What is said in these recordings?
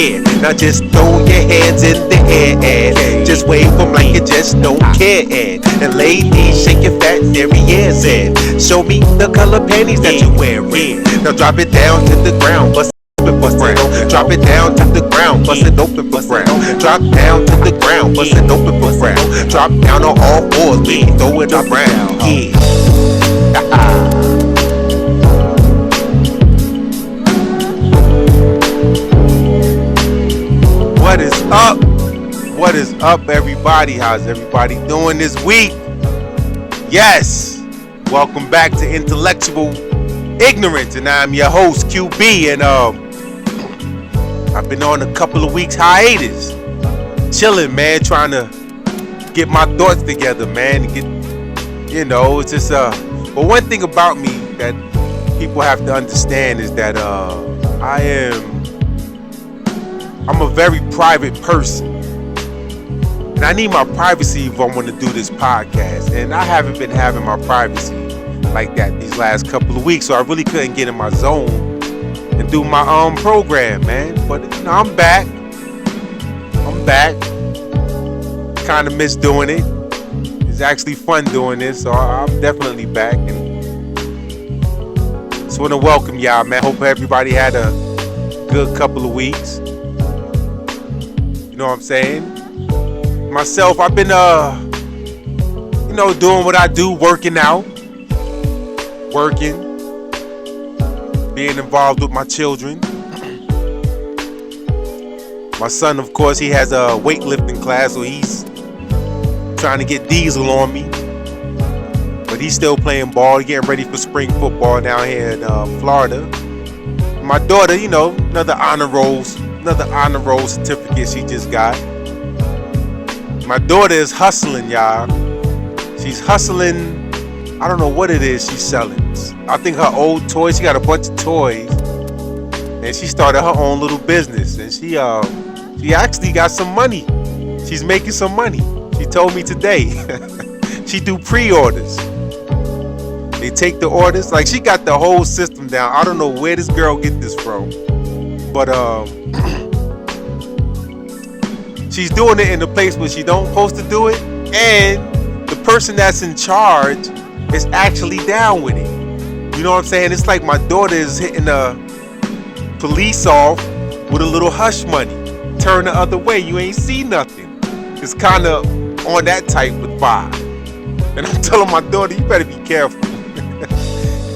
Yeah, now just throw your hands in the air. Just wave them like you just don't care. And ladies, shake your fat derrieres and show me the color panties that you're wearing. Now drop it down to the ground, bust it open for brown. Drop it down to the ground, bust it open for brown. Drop down to the ground, bust it open for brown. Drop down on all fours, baby, throw it around. Yeah. What is up? What is up, everybody? How's everybody doing this week? Yes, welcome back to Intellectual Ignorance, and I'm your host QB. And I've been on a couple of weeks hiatus, chilling, man, trying to get my thoughts together, man. It's just But one thing about me that people have to understand is that I'm a very private person, and I need my privacy if I want to do this podcast, and I haven't been having my privacy like that these last couple of weeks, so I really couldn't get in my zone and do my program, man. But I'm back. Kind of miss doing it. It's actually fun doing this, so I'm definitely back, and just want to welcome y'all, man. Hope everybody had a good couple of weeks. You know what I'm saying? Myself, I've been doing what I do, working out, being involved with my children. My son, of course, he has a weightlifting class, so he's trying to get diesel on me. But he's still playing ball, getting ready for spring football down here in Florida. My daughter, another honor roll certificate she just got. My daughter is hustling, y'all. She's hustling. I don't know what it is she's selling. I think her old toys. She got a bunch of toys, and she started her own little business. And she actually got some money. She's making some money. She told me today. She do pre-orders. They take the orders. Like, she got the whole system down. I don't know where this girl get this from, but she's doing it in a place where she don't supposed to do it, and the person that's in charge is actually down with it. You know what I'm saying? It's like my daughter is hitting the police off with a little hush money. Turn the other way, you ain't see nothing. It's kind of on that type of vibe. And I'm telling my daughter, you better be careful.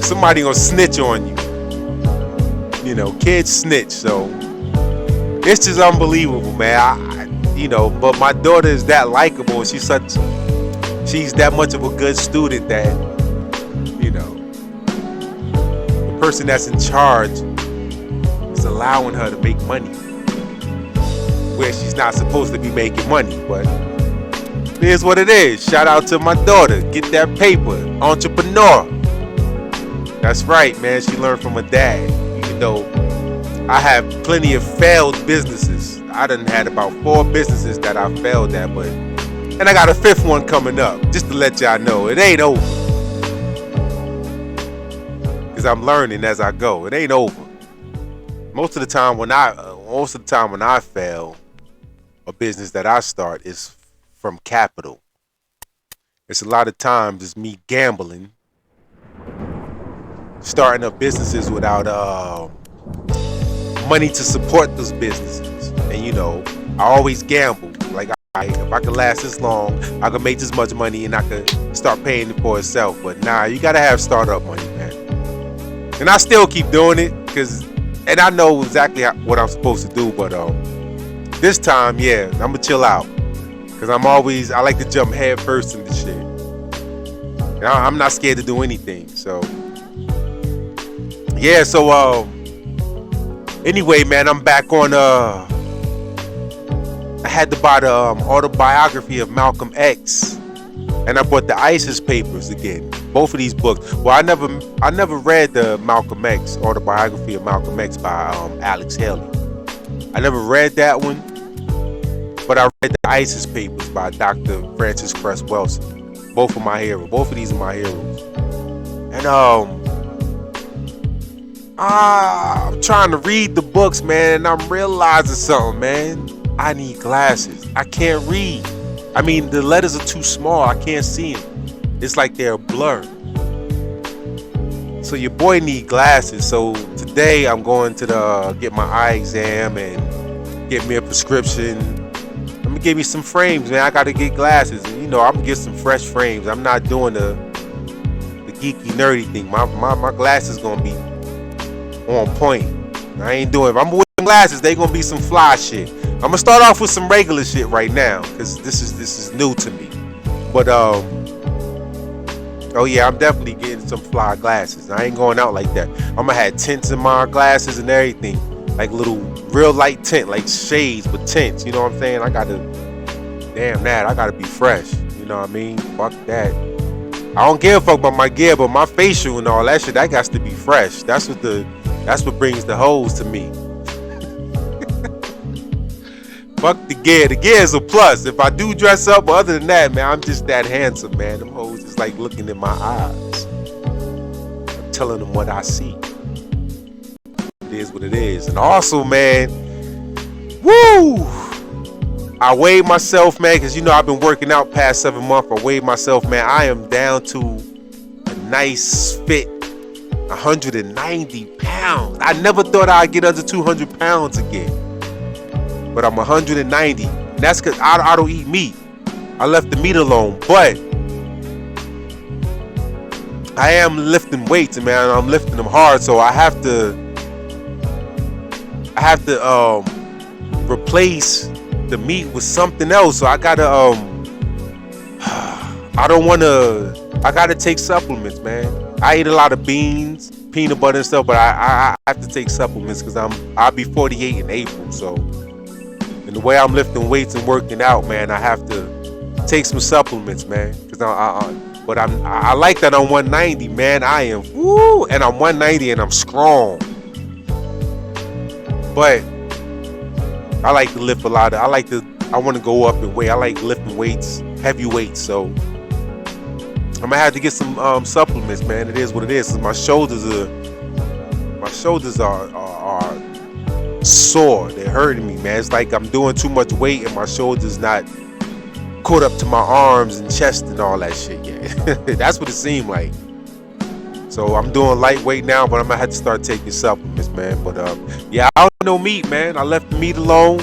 Somebody gonna snitch on you. Kids snitch, so it's just unbelievable, man. But my daughter is that likable. She's that much of a good student that, the person that's in charge is allowing her to make money where she's not supposed to be making money. But it is what it is. Shout out to my daughter. Get that paper. Entrepreneur. That's right, man. She learned from her dad. Even though I have plenty of failed businesses. I done had about 4 businesses that I failed at, and I got a 5th one coming up. Just to let y'all know, it ain't over. Cause I'm learning as I go. It ain't over. Most of the time when I fail, a business that I start is from capital. It's a lot of times it's me gambling, starting up businesses without money to support those businesses. And I always gamble. Like, if I can last this long, I can make this much money and I can start paying it for itself. But nah, you gotta have startup money, man. And I still keep doing it and I know exactly what I'm supposed to do. But this time, yeah, I'm gonna chill out, cause I like to jump head first into shit. And I'm not scared to do anything. So yeah. So anyway, man, I'm back on. I had to buy the autobiography of Malcolm X, and I bought the ISIS papers again. Both of these books. Well, I never read the Malcolm X autobiography of Malcolm X by Alex Haley. I never read that one, but I read the ISIS papers by Dr. Francis Cress Welsing. Both of these are my heroes. And I'm trying to read the books, man, and I'm realizing something, man. I need glasses. I can't read. I mean, the letters are too small. I can't see them. It's like they're a blur. So your boy need glasses. So today I'm going to get my eye exam and get me a prescription. I'm gonna give me some frames, man. I gotta get glasses, and I'm gonna get some fresh frames. I'm not doing the geeky nerdy thing. My glasses gonna be on point. I ain't doing. If I'm wearing glasses, they gonna be some fly shit. I'm gonna start off with some regular shit right now, cause this is new to me. But oh yeah, I'm definitely getting some fly glasses. I ain't going out like that. I'm gonna have tints in my glasses and everything, like little real light tint, like shades but tints. You know what I'm saying? I gotta be fresh. You know what I mean? Fuck that. I don't give a fuck about my gear, but my facial and all that shit, that got to be fresh. That's what brings the hoes to me. Fuck the gear. The gear is a plus. If I do dress up, but other than that, man, I'm just that handsome, man. Them hoes is like looking in my eyes. I'm telling them what I see. It is what it is. And also, man, woo! I weighed myself, man, because I've been working out past 7 months. I weighed myself, man. I am down to a nice fit 190 pounds. I never thought I'd get under 200 pounds again. But I'm 190. And that's because I don't eat meat. I left the meat alone. But I am lifting weights, man. I'm lifting them hard. So I have to replace the meat with something else. So I gotta I gotta take supplements, man. I eat a lot of beans, peanut butter and stuff, but I have to take supplements because I'll be 48 in April. So, and the way I'm lifting weights and working out, man, I have to take some supplements, man. Because but I like that I'm 190, man. I am and I'm 190 and I'm strong. But I like to lift a lot of. I want to go up in weight. I like lifting weights, heavy weights. So I'm gonna have to get some supplements, man. It is what it is. My shoulders are sore. They're hurting me, man. It's like I'm doing too much weight and my shoulders not caught up to my arms and chest and all that shit. Yeah, that's what it seemed like. So I'm doing lightweight now, but I'm gonna have to start taking supplements, man. But yeah, I don't know meat, man. I left the meat alone.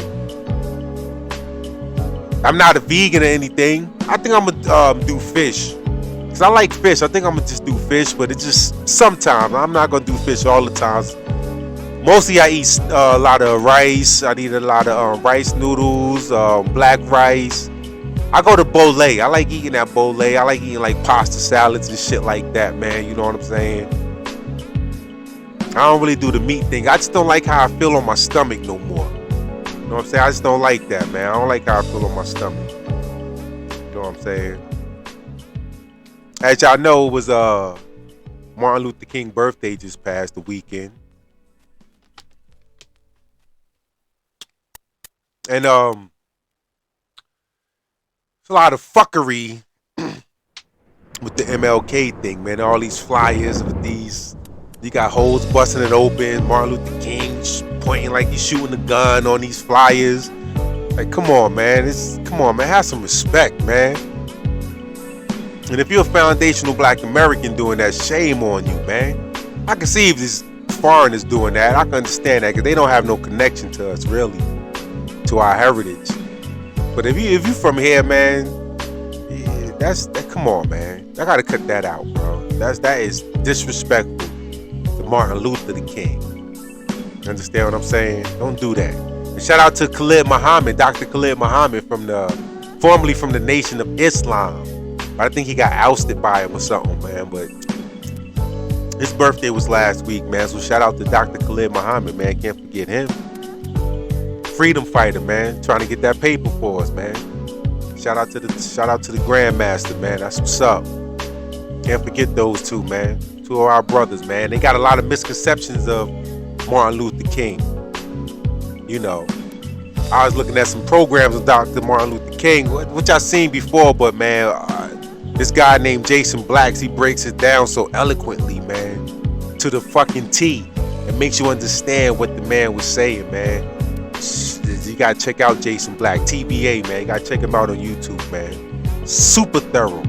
I'm not a vegan or anything. I think I'm gonna do fish. Cause I like fish. I think I'm gonna just do fish, but it's just sometimes. I'm not gonna do fish all the time. Mostly I eat a lot of rice. I eat a lot of rice noodles, black rice. I go to bole. I like eating at bole. I like eating like pasta salads and shit like that, man. You know what I'm saying? I don't really do the meat thing. I just don't like how I feel on my stomach no more. You know what I'm saying? I just don't like that, man. I don't like how I feel on my stomach. You know what I'm saying? As y'all know, it was Martin Luther King birthday just passed the weekend. And it's a lot of fuckery with the MLK thing, man. All these flyers with these, you got holes busting it open. Martin Luther King pointing like he's shooting a gun on these flyers. Like, come on, man. Have some respect, man. And if you're a foundational black American doing that, shame on you, man. I can see if these foreigners doing that. I can understand that because they don't have no connection to us, really, to our heritage. But if you from here, man, yeah, come on, man. I gotta cut that out, bro. That is disrespectful to Martin Luther the King. You understand what I'm saying? Don't do that. And shout out to Khalid Muhammad, Dr. Khalid Muhammad, formerly from the Nation of Islam. But I think he got ousted by him or something, man. But his birthday was last week, man. So shout out to Dr. Khalid Muhammad, man. Can't forget him. Freedom fighter, man, trying to get that paper for us, man. Shout out to the Grandmaster, man. That's what's up. Can't forget those two, man. Two of our brothers, man. They got a lot of misconceptions of Martin Luther King. You know, I was looking at some programs of Dr. Martin Luther King, which I've seen before, but man, this guy named Jason Blacks, he breaks it down so eloquently, man, to the fucking T. It makes you understand what the man was saying, man. You gotta check out Jason Black, TBA, man. You gotta check him out on YouTube, man. Super thorough.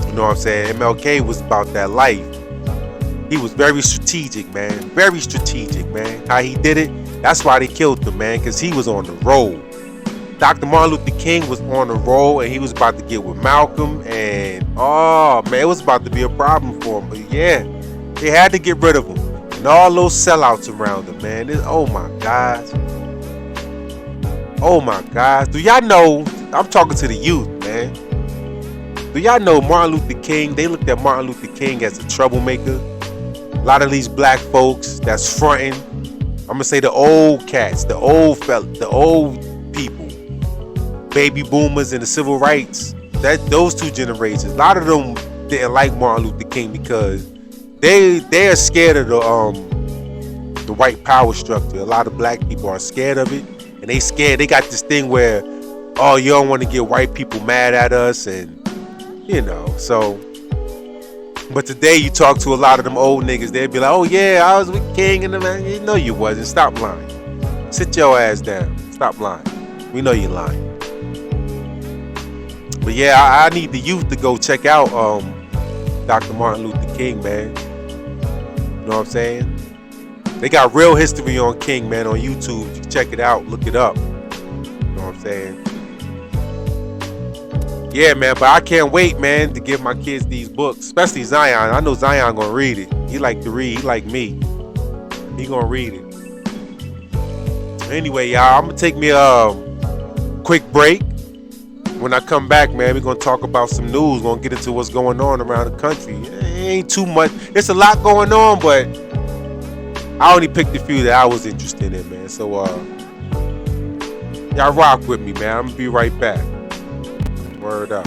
You know what I'm saying? MLK was about that life. He was very strategic, man. Very strategic, man. How he did it, that's why they killed him, man, because he was on the road. Dr. Martin Luther King was on the road, and he was about to get with Malcolm, and oh man, it was about to be a problem for him. But yeah, they had to get rid of him. And all those sellouts around him, man. Oh my gosh. Oh my gosh. Do y'all know, I'm talking to the youth, man. Do y'all know Martin Luther King, they looked at Martin Luther King as a troublemaker. A lot of these black folks that's fronting, I'm gonna say the old cats, the old people, baby boomers and the civil rights, those two generations, a lot of them didn't like Martin Luther King because they're scared of the white power structure. A lot of black people are scared of it, and they got this thing where, oh, you don't want to get white people mad at us, and you know, so. But today you talk to a lot of them old niggas, they'd be like, oh yeah, I was with King and the man. You know you wasn't. Stop lying. Sit your ass down. Stop lying. We know you're lying. But yeah, I need the youth to go check out Dr. Martin Luther King, man. You know what I'm saying? They got real history on King, man, on YouTube. You can check it out, look it up. You know what I'm saying? Yeah, man, but I can't wait, man, to give my kids these books, especially Zion. I know Zion gonna read it. He like to read. He like me. He gonna read it. Anyway, y'all, I'm gonna take me a quick break. When I come back, man, we're gonna talk about some news. We're gonna get into what's going on around the country. It ain't too much. There's a lot going on, but I only picked a few that I was interested in, man. So, y'all rock with me, man. I'm gonna be right back. Word up.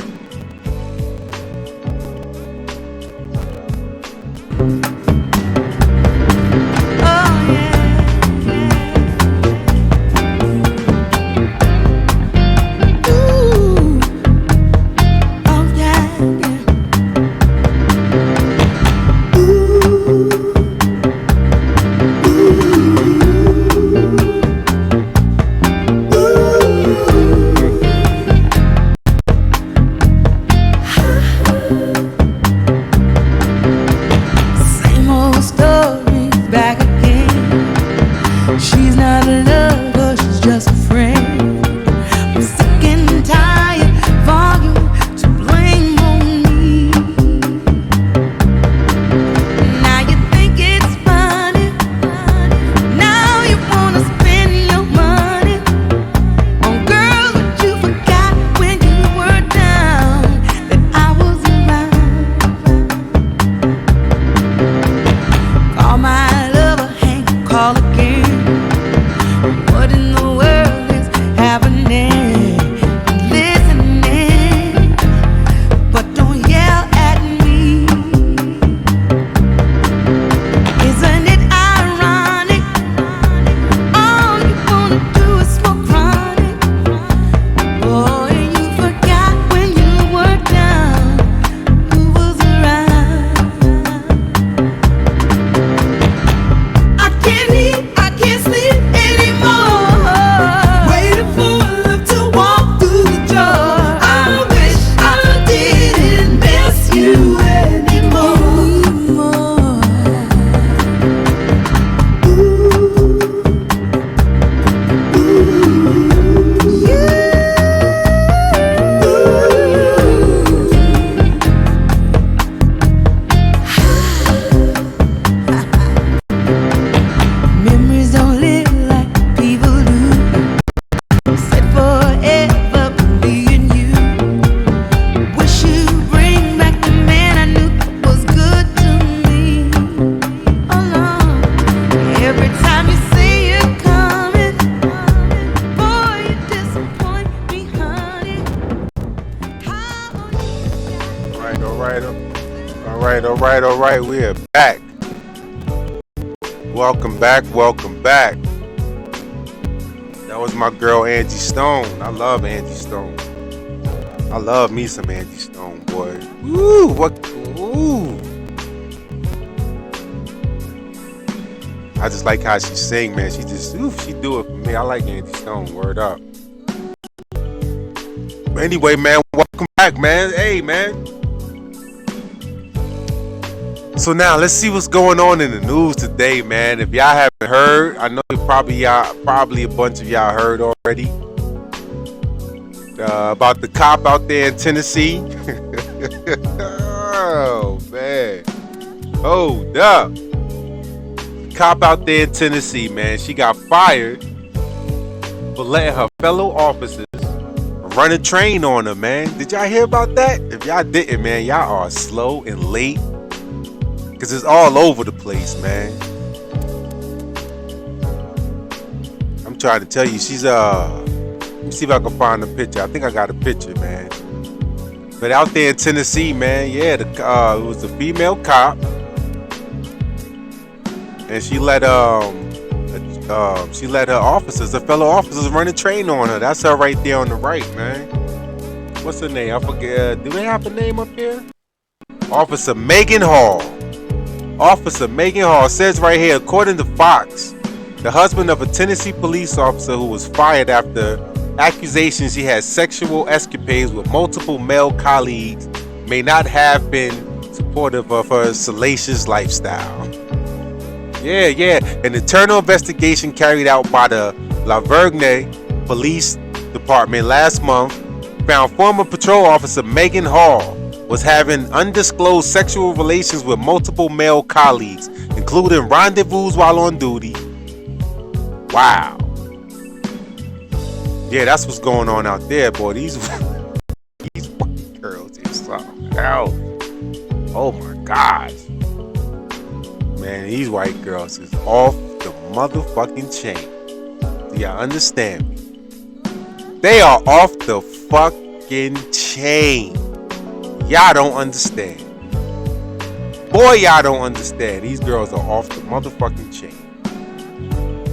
All right, we are back. Welcome back. That was my girl Angie Stone. I love Angie Stone. I love me some Angie Stone, boy. Ooh, what? Ooh. I just like how she sing, man. She just, oof, she do it for me. I like Angie Stone. Word up. But anyway, man, welcome back, man. Hey, man. So now let's see what's going on in the news today, man. If y'all haven't heard, I know probably a bunch of y'all heard already about the cop out there in Tennessee. Oh man, hold up. Cop out there in Tennessee, man. She got fired for letting her fellow officers run a train on her, man. Did y'all hear about that? If y'all didn't, man, y'all are slow and late. Cause it's all over the place, man. I'm trying to tell you, she's let me see if I can find a picture. I think I got a picture, man. But out there in Tennessee, man, yeah, it was a female cop, and she let her officers, her fellow officers, run a train on her. That's her right there on the right, man. What's her name? I forget. Do they have a name up here? Officer Megan Hall. Officer Megan Hall says right here, according to Fox, the husband of a Tennessee police officer who was fired after accusations he had sexual escapades with multiple male colleagues may not have been supportive of her salacious lifestyle. Yeah. An internal investigation carried out by the La Vergne Police Department last month found former patrol officer Megan Hall was having undisclosed sexual relations with multiple male colleagues, including rendezvous while on duty. Wow. Yeah, that's what's going on out there, boy. These white girls is something else. Oh my gosh. Man, these white girls is off the motherfucking chain. Do y'all understand me? They are off the fucking chain. Y'all don't understand. Boy, y'all don't understand. These girls are off the motherfucking chain.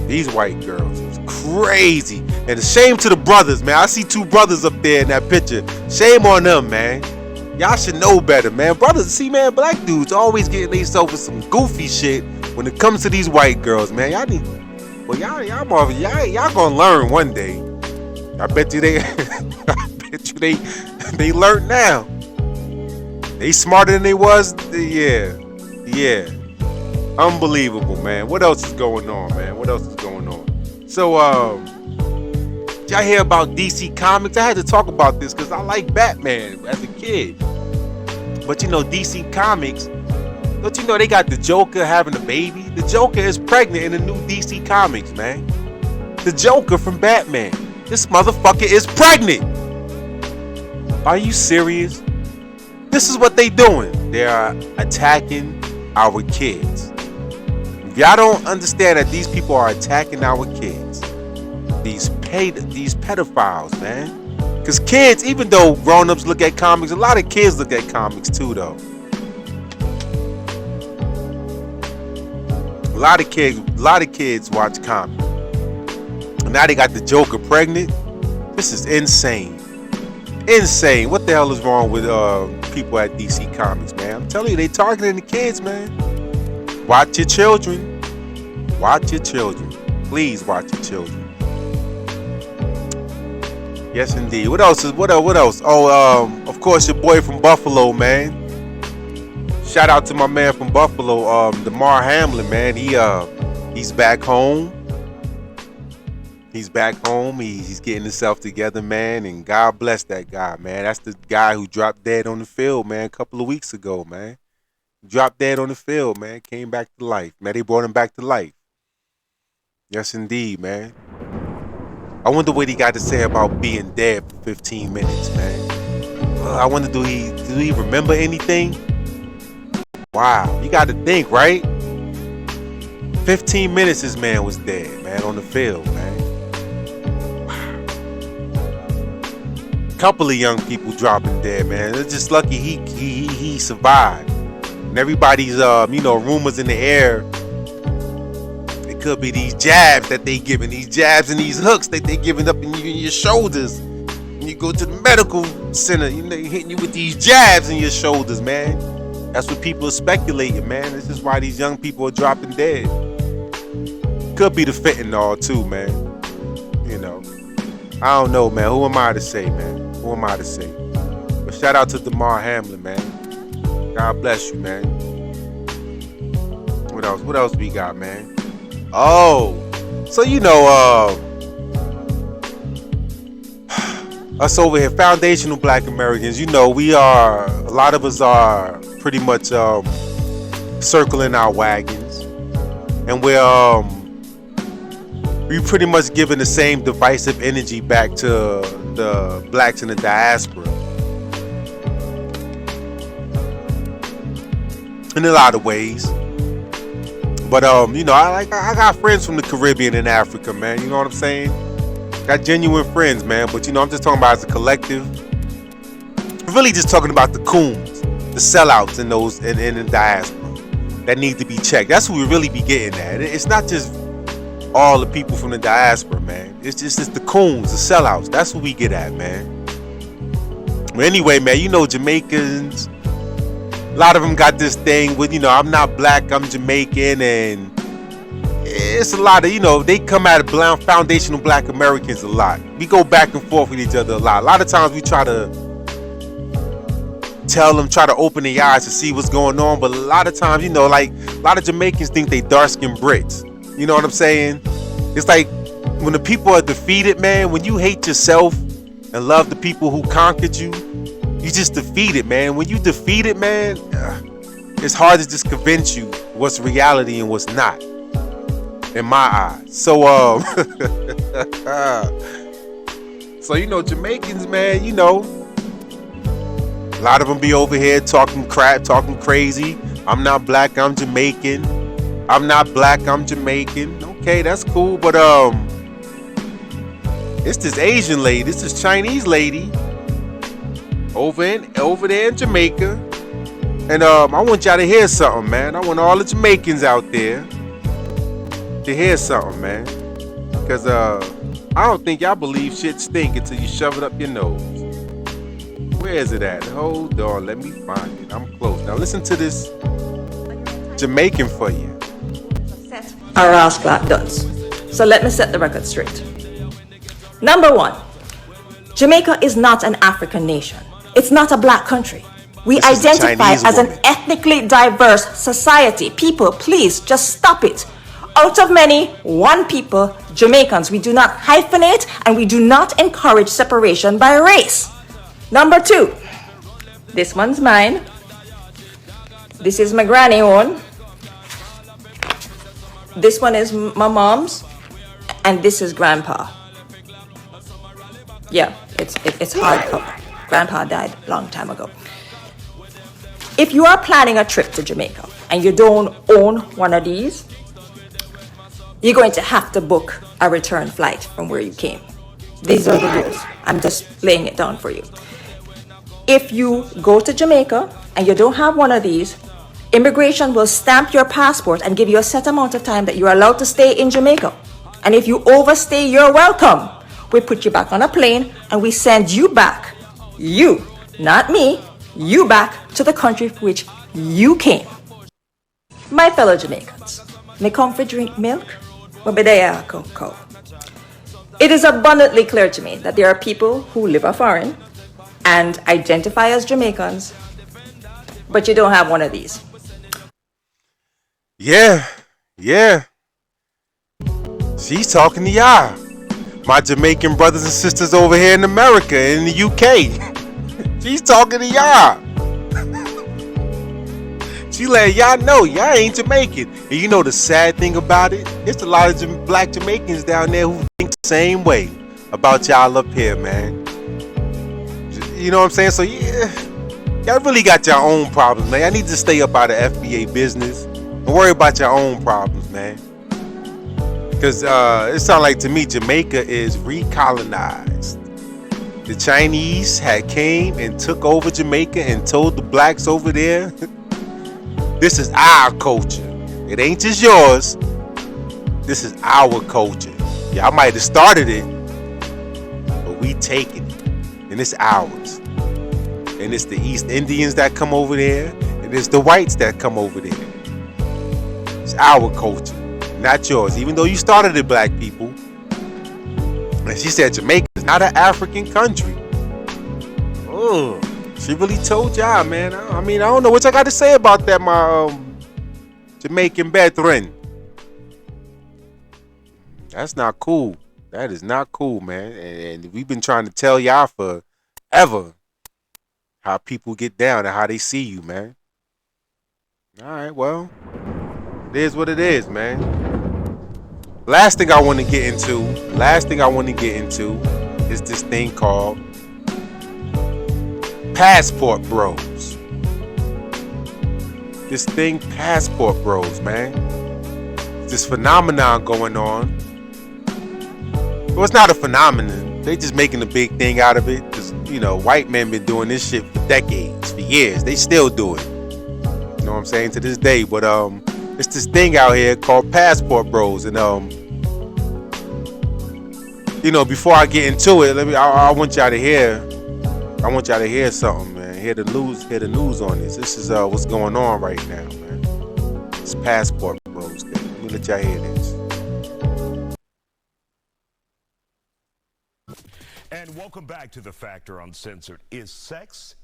These white girls is crazy. And shame to the brothers, man. I see two brothers up there in that picture. Shame on them, man. Y'all should know better, man. Brothers, see, man, black dudes always getting themselves with some goofy shit when it comes to these white girls, man. Y'all need, well, y'all gonna learn one day. I bet you they learn now. They smarter than they was. Yeah. Unbelievable, man. What else is going on, man? So, did y'all hear about DC Comics? I had to talk about this because I like Batman as a kid. But you know, DC Comics, don't you know they got the Joker having a baby? The Joker is pregnant in the new DC Comics, man. The Joker from Batman. This motherfucker is pregnant. Are you serious? This is what they doing. They are attacking our kids. If y'all don't understand that these people are attacking our kids, these pedophiles, man. Because kids, even though grown-ups look at comics, a lot of kids look at comics too, though. A lot of kids watch comics. And now they got the Joker pregnant. This is insane. Insane. What the hell is wrong with people at DC Comics, man? I'm telling you, they targeting the kids, man. Watch your children. Watch your children. Please watch your children. Yes, indeed. What else? Oh, of course, your boy from Buffalo, man. Shout out to my man from Buffalo, Damar Hamlin, man. He's back home. He's back home. He's getting himself together, man. And God bless that guy, man. That's the guy who dropped dead on the field, man, a couple of weeks ago, man. Dropped dead on the field, man. Came back to life, man. They brought him back to life. Yes, indeed, man. I wonder what he got to say about being dead for 15 minutes, man. I wonder, do he remember anything? Wow, you got to think, right? 15 minutes this man was dead, man, on the field, man. Wow. Couple of young people dropping dead, man. It's just lucky he survived. And everybody's rumors in the air. It could be these jabs that they giving, these jabs and these hooks that they giving up in your shoulders. When you go to the medical center, hitting you with these jabs in your shoulders, man. That's what people are speculating, man. This is why these young people are dropping dead. Could be the fentanyl too, man. You know, I don't know, man. Who am I to say, man? Who am I to say? But shout out to Damar Hamlin, man. God bless you, man. What else? What else we got, man? Oh, so you know, us over here, foundational Black Americans. You know, a lot of us are pretty much circling our wagons, and we pretty much giving the same divisive energy back to the blacks in the diaspora in a lot of ways. But you know, I got friends from the Caribbean and Africa, man. You know what I'm saying? Got genuine friends, man. But you know, I'm just talking about as a collective. I'm really just talking about the coons, the sellouts in the diaspora that need to be checked. That's what we really be getting at. It's not just all the people from the diaspora, man. It's just the coons, the sellouts. That's what we get at, man. But anyway, man, you know, Jamaicans, a lot of them got this thing with, you know, I'm not black, I'm Jamaican, and it's a lot of, you know, they come at foundational Black Americans a lot. We go back and forth with each other a lot. A lot of times we try to tell them, try to open their eyes to see what's going on, but a lot of times, you know, like a lot of Jamaicans think they dark-skinned Brits. You know what I'm saying? It's like when the people are defeated, man, when you hate yourself and love the people who conquered you, you just defeated, man. When you defeated, man, it's hard to just convince you what's reality and what's not, in my eyes. So, so you know, Jamaicans, man, you know, a lot of them be over here talking crap, talking crazy. I'm not black, I'm Jamaican. I'm not black, I'm Jamaican. Okay, that's cool, but it's this Asian lady, this is Chinese lady over there in Jamaica, and I want y'all to hear something, man. I want all the Jamaicans out there to hear something, man, because I don't think y'all believe shit stink until you shove it up your nose. Where is it at? Hold on, let me find it. I'm close. Now listen to this Jamaican for you. Our ass black does. So let me set the record straight. Number one, Jamaica is not an African nation. It's not a black country. We identify as an ethnically diverse society. People, please just stop it. Out of many, one people, Jamaicans. We do not hyphenate and we do not encourage separation by race. Number two, this one's mine. This is my granny one. This one is my mom's, and this is grandpa. Yeah, it's hardcover. Grandpa died a long time ago. If you are planning a trip to Jamaica and you don't own one of these, you're going to have to book a return flight from where you came. These are the rules. I'm just laying it down for you. If you go to Jamaica and you don't have one of these, immigration will stamp your passport and give you a set amount of time that you're allowed to stay in Jamaica. And if you overstay your welcome, we put you back on a plane and we send you back. You, not me, you back to the country for which you came. My fellow Jamaicans, may come for drink milk, but they are cocoa. It is abundantly clear to me that there are people who live foreign and identify as Jamaicans, but you don't have one of these. Yeah. She's talking to y'all. My Jamaican brothers and sisters over here in America, in the UK. She's talking to y'all. She let y'all know y'all ain't Jamaican. And you know the sad thing about it? It's a lot of black Jamaicans down there who think the same way about y'all up here, man. You know what I'm saying? So yeah, y'all really got your own problems, man. Y'all need to stay up out of FBA business. Don't worry about your own problems, man. Because it sounds like to me Jamaica is recolonized. The Chinese had came and took over Jamaica and told the blacks over there, this is our culture. It ain't just yours. This is our culture. Y'all might have started it, but we taking it. And it's ours. And it's the East Indians that come over there, and it's the whites that come over there. It's our culture. And not yours. Even though you started it, black people. And she said Jamaica is not an African country. Oh, she really told y'all, man. I mean, I don't know what I got to say about that, my Jamaican brethren. That's not cool. That is not cool, man. And we've been trying to tell y'all forever how people get down and how they see you, man. All right, well, it is what it is, man. Last thing I want to get into is this thing called Passport Bros. This thing, Passport Bros, man. This phenomenon going on. Well, it's not a phenomenon. They just making a big thing out of it. Because, you know, white men been doing this shit for decades, for years. They still do it. You know what I'm saying? To this day. But it's this thing out here called Passport Bros. And you know, before I get into it, I want y'all to hear something, man. Hear the news on this. This is what's going on right now, man. It's Passport Bros thing. Let me let y'all hear this. And welcome back to The Factor Uncensored. Is sex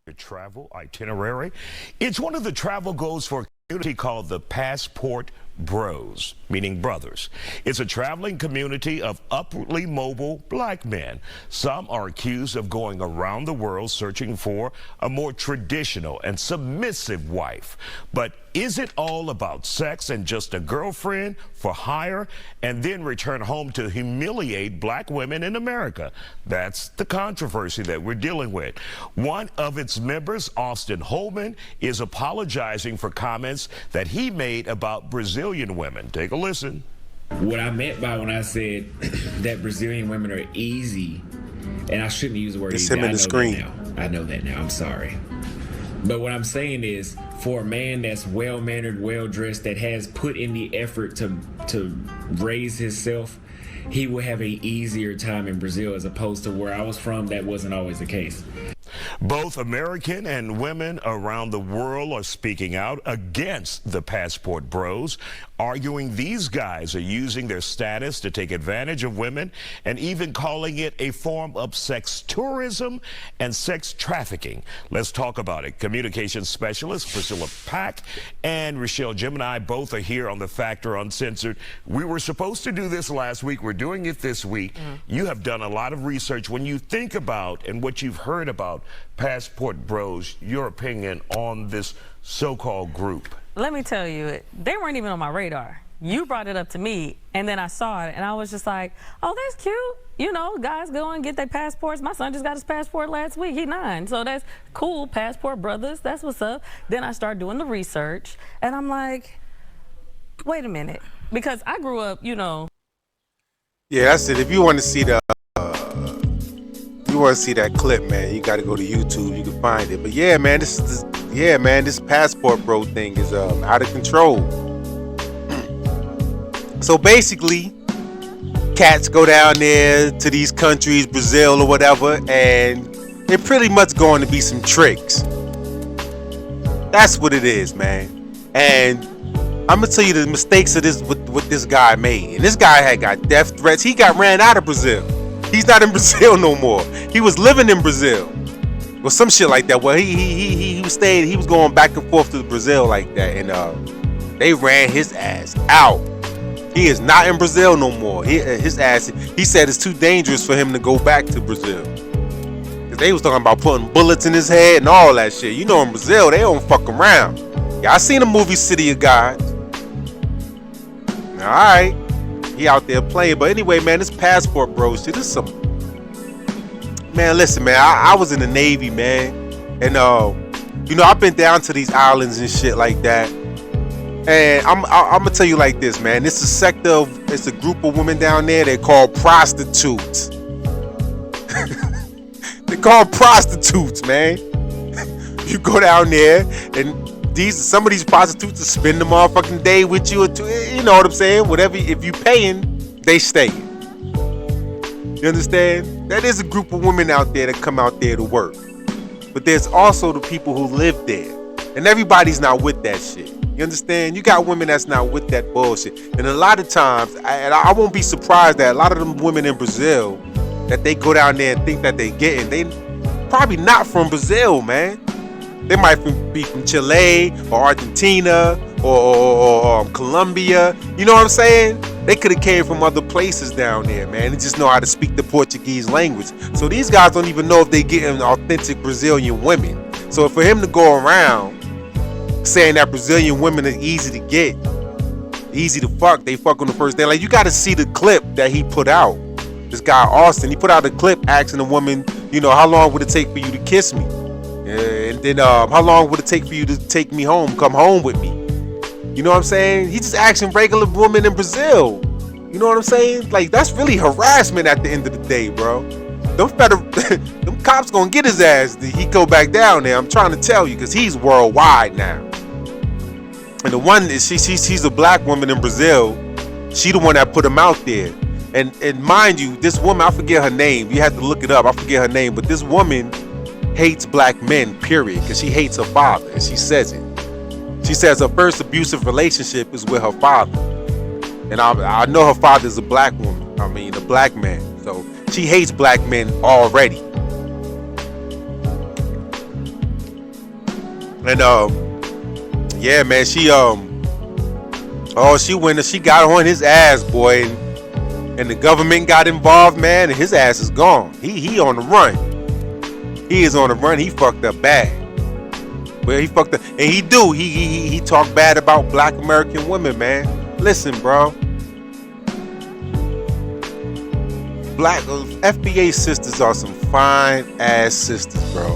your travel itinerary? It's one of the travel goals for a community called the Passport Bros, meaning brothers. It's a traveling community of upwardly mobile black men. Some are accused of going around the world searching for a more traditional and submissive wife. But is it all about sex and just a girlfriend for hire and then return home to humiliate black women in America? That's the controversy that we're dealing with. One of its members, Austin Holman, is apologizing for comments that he made about Brazilian women. Take a listen. What I meant by when I said that Brazilian women are easy, and I shouldn't use the word it's easy. him in the screen. I know that now. I'm sorry. But what I'm saying is, for a man that's well-mannered, well-dressed, that has put in the effort to raise himself, he will have an easier time in Brazil as opposed to where I was from. That wasn't always the case. Both American and women around the world are speaking out against the Passport Bros, arguing these guys are using their status to take advantage of women and even calling it a form of sex tourism and sex trafficking. Let's talk about it. Communications specialist Priscilla Pack and Rochelle Gemini both are here on The Factor Uncensored. We were supposed to do this last week. We're doing it this week. You have done a lot of research. When you think about and what you've heard about Passport Bros, your opinion on this so-called group? Let me tell you, they weren't even on my radar. You brought it up to me, and then I saw it, and I was just like, oh, that's cute. You know, guys go and get their passports. My son just got his passport last week. He's 9, so that's cool. Passport brothers, that's what's up. Then I started doing the research, and I'm like, wait a minute. Because I grew up, you know. Yeah, that's it. If you want to see that clip, man, you got to go to YouTube. You can find it. But yeah, man, this Passport Bro thing is out of control. So basically, cats go down there to these countries, Brazil or whatever, and they're pretty much going to be some tricks. That's what it is, man. And I'm gonna tell you the mistakes of this, what this guy made. And this guy had got death threats. He got ran out of Brazil. He's not in Brazil no more. He was living in Brazil, or some shit like that. Well, he was going back and forth to Brazil like that, and they ran his ass out. He is not in Brazil no more. He said it's too dangerous for him to go back to Brazil. Cause they was talking about putting bullets in his head and all that shit. You know, in Brazil they don't fuck around. Yeah, I seen the movie City of God. All right. He out there playing. But anyway, man, this Passport Bro shit, this is some... Man, listen, man, I was in the Navy, man. And, you know, I've been down to these islands and shit like that. And I'm going to tell you like this, man. It's it's a group of women down there. They're called prostitutes. They're called prostitutes, man. You go down there and... Some of these prostitutes will spend the motherfucking day with you or two, you know what I'm saying? Whatever, if you paying, they stay. You understand? That is a group of women out there that come out there to work. But there's also the people who live there. And everybody's not with that shit. You You understand? You got women that's not with that bullshit. And a lot of times, I won't be surprised that a lot of them women in Brazil, that they go down there and think that they getting, they probably not from Brazil, man. They might be from Chile or Argentina or Colombia. You know what I'm saying? They could have came from other places down there, man. They just know how to speak the Portuguese language. So these guys don't even know if they getting authentic Brazilian women. So for him to go around saying that Brazilian women are easy to get, easy to fuck, they fuck on the first day. Like, you got to see the clip that he put out. This guy Austin, he put out a clip asking the woman, you know, how long would it take for you to kiss me? And then how long would it take for you to take me home, come home with me? You know what I'm saying? He just asking regular women in Brazil. You know what I'm saying? Like, that's really harassment at the end of the day, bro. Them cops gonna get his ass. He go back down there. I'm trying to tell you, because he's worldwide now. And the one is she's a black woman in Brazil. She the one that put him out there. And mind you, this woman, I forget her name. You have to look it up. I forget her name, but this woman hates black men, period, because she hates her father, and she says it. She says her first abusive relationship is with her father, and I know her father's a black woman. I mean, a black man. So she hates black men already. And yeah, man, she went, she got on his ass, boy, and the government got involved, man, and his ass is gone. He on the run. He is on the run. He fucked up bad. Well, he fucked up, and he talked bad about black American women, man. Listen, bro. Black FBA sisters are some fine ass sisters, bro.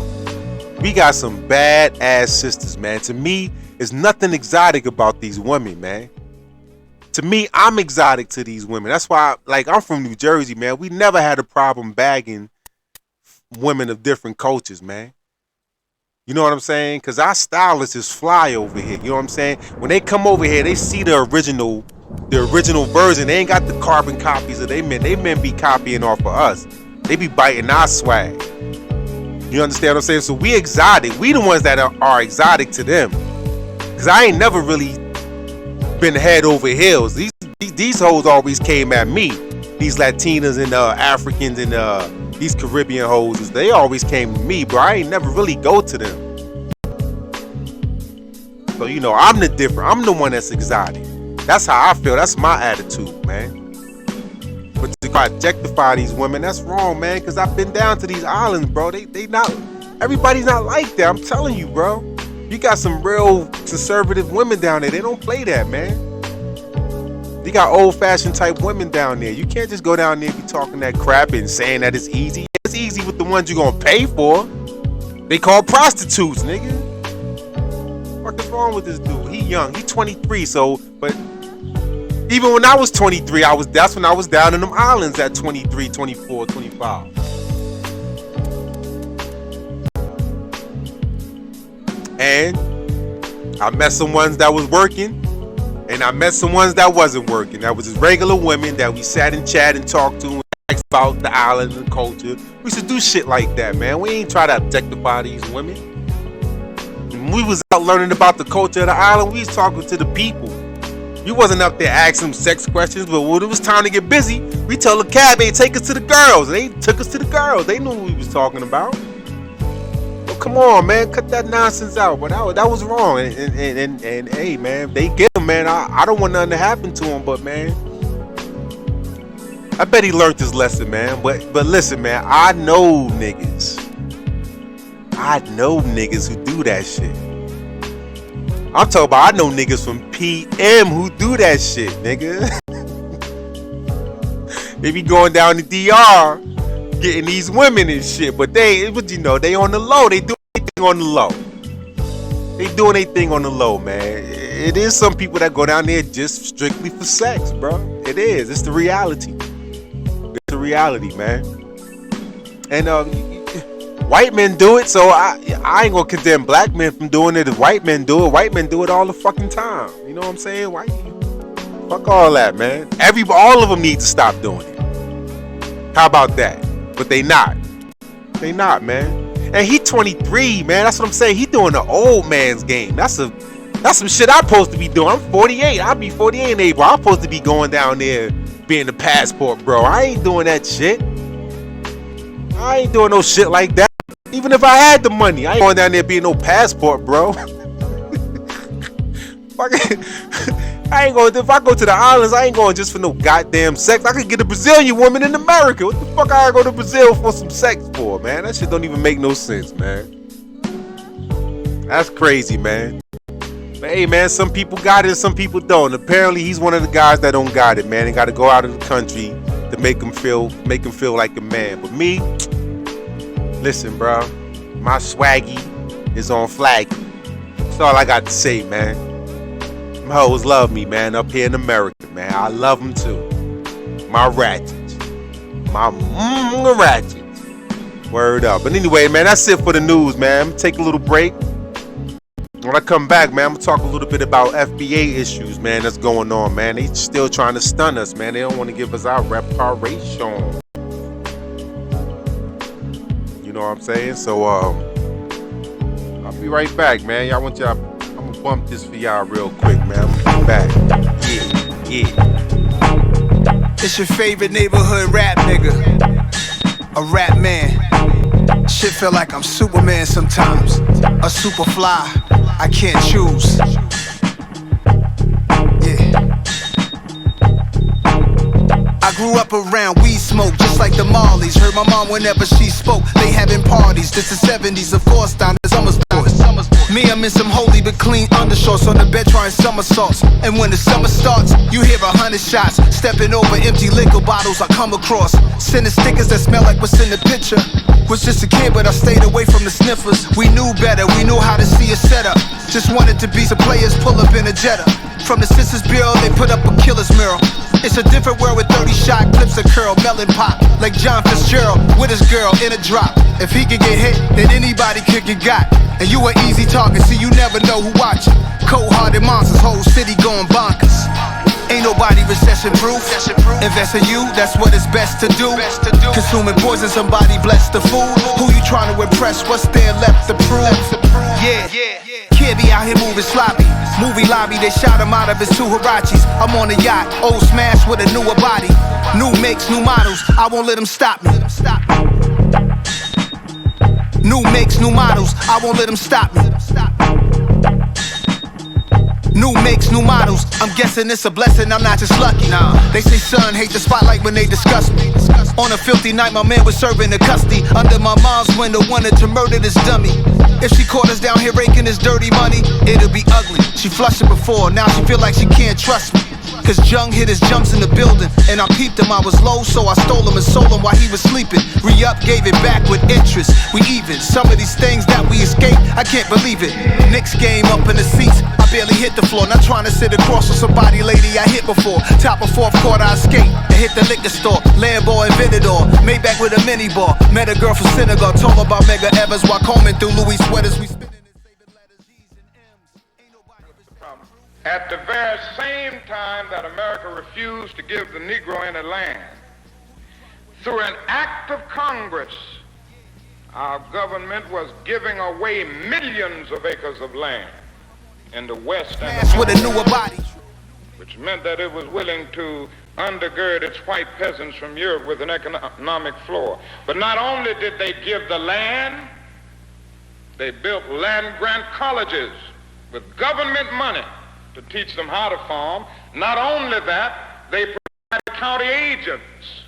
We got some bad ass sisters, man. To me, there's nothing exotic about these women, man. To me, I'm exotic to these women. That's why, like, I'm from New Jersey, man. We never had a problem bagging women of different cultures, man. You know what I'm saying? Because our stylists is fly over here. You know what I'm saying? When they come over here, they see the original version. They ain't got the carbon copies of they men. They men be copying off of us. They be biting our swag. You understand what I'm saying? So we exotic. We the ones that are exotic to them. Because I ain't never really been head over heels. These hoes always came at me. These Latinas and Africans and these Caribbean hoes, they always came to me, bro. I ain't never really go to them. So, you know, I'm the one that's exotic. That's how I feel. That's my attitude, man. But to objectify these women, that's wrong, man. Because I've been down to these islands, bro. They not, everybody's not like that. I'm telling you, bro. You got some real conservative women down there. They don't play that, man. You got old-fashioned type women down there. You can't just go down there and be talking that crap and saying that it's easy. It's easy with the ones you're gonna pay for. They call prostitutes, nigga. What is wrong with this dude? He young. He 23. So, but even when I was 23, that's when I was down in them islands at 23, 24, 25. And I met some ones that was working. And I met some ones that wasn't working. That was just regular women that we sat and chat and talked to and asked about the island and the culture. We should do shit like that, man. We ain't try to objectify these women. When we was out learning about the culture of the island, we was talking to the people. We wasn't up there asking them sex questions, but when it was time to get busy, we told the cab, hey, take us to the girls. And they took us to the girls. They knew what we was talking about. Come on, man, cut that nonsense out. But that was wrong. And hey, man, they get him, man. I don't want nothing to happen to him, but man, I bet he learned his lesson, man. But listen, man, I know niggas who do that shit. I'm talking about, I know niggas from PM who do that shit, nigga. They be going down to DR getting these women and shit, but they on the low. They do anything on the low. They doing their thing on the low, man. It is some people that go down there just strictly for sex, bro. It is. It's the reality. It's the reality, man. And white men do it, so I ain't gonna condemn black men from doing it. If white men do it, white men do it all the fucking time. You know what I'm saying? Fuck all that, man. All of them need to stop doing it. How about that? But they not, man. And he 23, man. That's what I'm saying. He doing the old man's game. That's That's some shit I'm supposed to be doing. I'm 48. I'll be 48 in April. I'm supposed to be going down there being the passport, bro. I ain't doing that shit. I ain't doing no shit like that. Even if I had the money, I ain't going down there being no passport, bro. I ain't going. If I go to the islands, I ain't going just for no goddamn sex. I could get a Brazilian woman in America. What the fuck I go to Brazil for some sex for, man? That shit don't even make no sense, man. That's crazy, man. But hey, man, some people got it and some people don't. Apparently, he's one of the guys that don't got it, man. They got to go out of the country to make him feel like a man. But me, listen, bro, my swaggy is on flaggy. That's all I got to say, man. Them hoes love me, man, up here in America, man. I love them too. My ratchets. My ratchets. Word up. But anyway, man, that's it for the news, man. I'm gonna take a little break. When I come back, man, I'm gonna talk a little bit about FBA issues, man, that's going on, man. They still trying to stun us, man. They don't want to give us our reparation. You know what I'm saying? So, I'll be right back, man. I'm gonna bump this for y'all real quick, man. I'm gonna be back. Yeah. It's your favorite neighborhood rap nigga. A rap man. Shit feel like I'm Superman sometimes. A super fly. I can't choose. Yeah. I grew up around weed smoke, just like the Marleys. Heard my mom whenever she spoke. They having parties. This is 70s, of course, down the summer's boys. Me, I'm in some holy but clean undershorts on the bed trying somersaults. And when the summer starts, you hear 100 shots. Stepping over empty liquor bottles I come across. Sending stickers that smell like what's in the picture. Was just a kid, but I stayed away from the sniffers. We knew better, we knew how to see a setup. Just wanted to be some players pull up in a Jetta. From the Census Bureau, they put up a killer's mural. It's a different world with 30 shot clips of curl, melon pop. Like John Fitzgerald with his girl in a drop. If he could get hit, then anybody could get got. And you an easy target, see you never know who watching. Cold-hearted monsters, whole city going bonkers. Ain't nobody recession-proof. Invest in you, that's what it's best to do. Consuming poison, somebody bless the food. Who you trying to impress? What's there left to prove? Yeah. Kid be out here moving sloppy. Movie lobby, they shot him out of his 2 Hirachis. I'm on a yacht, old smash with a newer body. New makes, new models, I won't let them stop me. New makes, new models, I won't let them stop me. New makes, new models, I'm guessing it's a blessing, I'm not just lucky. They say son hate the spotlight when they discuss me. On a filthy night, my man was serving the custody. Under my mom's window, wanted to murder this dummy. If she caught us down here raking this dirty money, it'll be ugly. She flushed it before, now she feel like she can't trust me. Cause Jung hit his jumps in the building, and I peeped him, I was low, so I stole him and sold him while he was sleeping. Re-up, gave it back with interest, we even. Some of these things that we escape, I can't believe it. Knicks game up in the seats, I barely hit the floor. Not trying to sit across from somebody, lady I hit before. Top of 4th quarter, I escaped and hit the liquor store. Lambo and Venador, Maybach with a mini bar. Met a girl from Senegal, told her about Mega Evers while combing through Louis sweaters. We spinning and saving letters, G's and M's. Ain't nobody At the very same time that America refused to give the Negro any land, through an act of Congress, our government was giving away millions of acres of land in the West and the with a newer body, which meant that it was willing to undergird its white peasants from Europe with an economic floor. But not only did they give the land, they built land-grant colleges with government money to teach them how to farm. Not only that, they provided county agents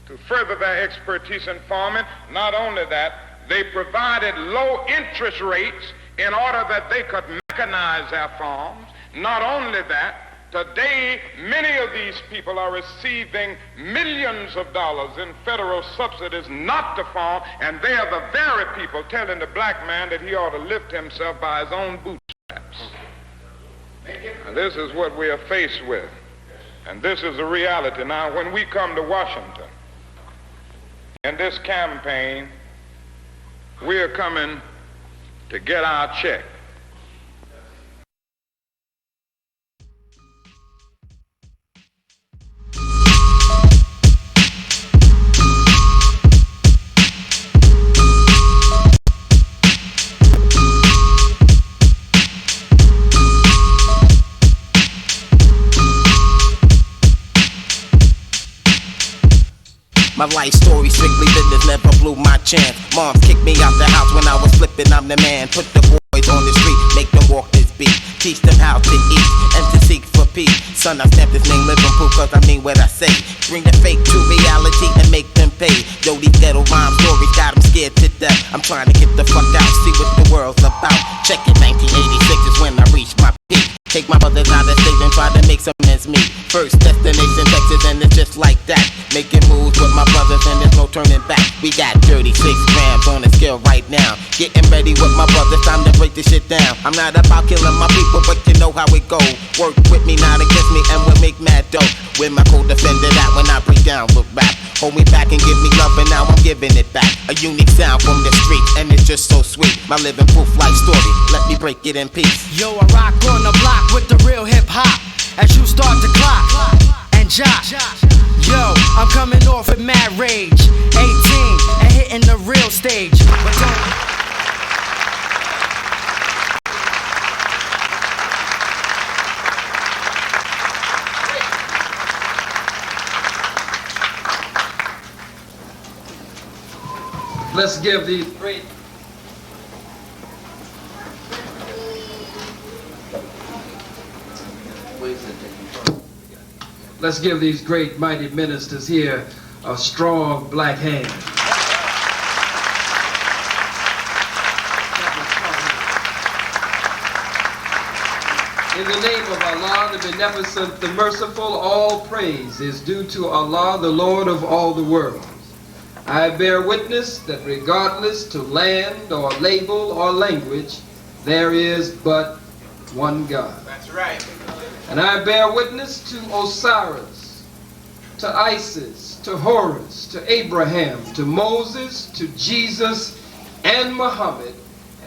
to further their expertise in farming. Not only that, they provided low interest rates in order that they could mechanize their farms. Not only that, today many of these people are receiving millions of dollars in federal subsidies not to farm, and they are the very people telling the black man that he ought to lift himself by his own bootstraps. And this is what we are faced with, and this is the reality. Now, when we come to Washington in this campaign, we are coming to get our check. My life story strictly business, never blew my chance. Moms kicked me out the house when I was flipping, I'm the man. Put the boys on the street, make them walk this beat. Teach them how to eat and to seek for peace. Son, I stamped this name living proof cause I mean what I say. Bring the fake to reality and make them pay. Yo, these ghetto rhyme stories got them scared to death. I'm trying to get the fuck out, see what the world's about. Check it, 1986 is when I reached my peak. Take my brothers out of state and try to make some ends meet. First destination Texas and it's just like that. Making moves with my brothers and there's no turning back. We got 36 grams on the scale right now. Getting ready with my brothers, time to break this shit down. I'm not about killing my people, but you know how it go. Work with me, not against me, and we'll make mad dough. With my co-defender that when I break down with rap. Hold me back and give me love and now I'm giving it back. A unique sound from the street and it's just so sweet. My living proof life story, let me break it in peace. Yo, I rock on the block with the real hip hop. As you start to clock and jock. Yo, I'm coming off with mad rage. 18 and hitting the real stage. But don't let's give these great mighty ministers here a strong black hand. In the name of Allah, the beneficent, the merciful, all praise is due to Allah, the Lord of all the world. I bear witness that regardless to land or label or language, there is but one God. That's right. And I bear witness to Osiris, to Isis, to Horus, to Abraham, to Moses, to Jesus, and Muhammad,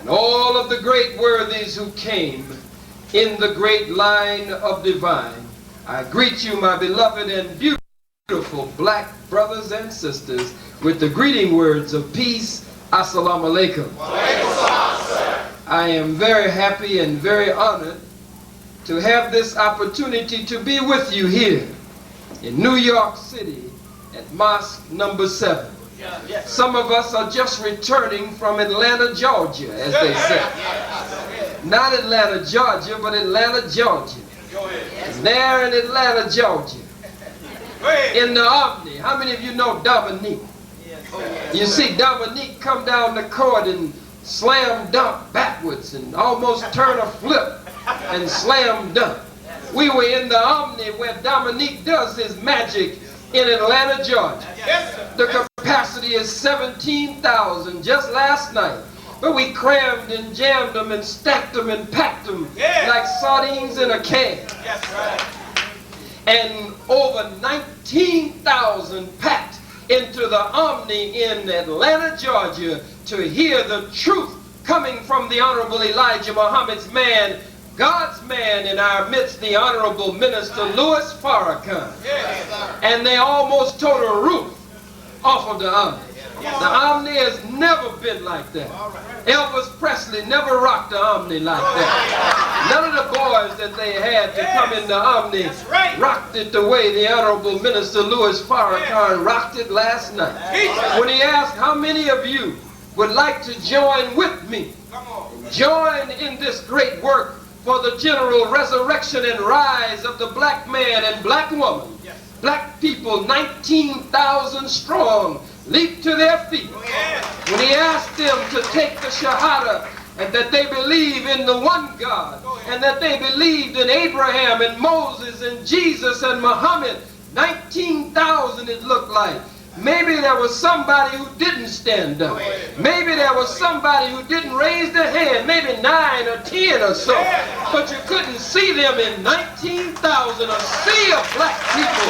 and all of the great worthies who came in the great line of divine. I greet you, my beloved and beautiful black brothers and sisters, with the greeting words of peace. Assalamu alaikum. I am very happy and very honored to have this opportunity to be with you here in New York City at Mosque number 7. Some of us are just returning from Atlanta, Georgia, as they say. Not Atlanta, Georgia, but Atlanta, Georgia. And there in Atlanta, Georgia, in the Omni, how many of you know Dominique? You see Dominique come down the court and slam dunk backwards and almost turn a flip and slam dunk. We were in the Omni where Dominique does his magic in Atlanta, Georgia. The capacity is 17,000 just last night. But we crammed and jammed them and stacked them and packed them like sardines in a can. And over 19,000 packed into the Omni in Atlanta, Georgia, to hear the truth coming from the Honorable Elijah Muhammad's man, God's man in our midst, the Honorable Minister Louis Farrakhan. And they almost tore the roof off of the Omni. The Omni has never been like that. Elvis Presley never rocked the Omni like that. None of the boys that they had to come in the Omni rocked it the way the Honorable Minister Louis Farrakhan rocked it last night. When he asked how many of you would like to join with me, join in this great work for the general resurrection and rise of the black man and black woman. Black people, 19,000 strong, leaped to their feet when he asked them to take the Shahada and that they believe in the one God and that they believed in Abraham and Moses and Jesus and Muhammad. 19,000 it looked like. Maybe there was somebody who didn't stand up. Maybe there was somebody who didn't raise their hand, maybe 9 or 10 or so. But you couldn't see them in 19,000, a sea of black people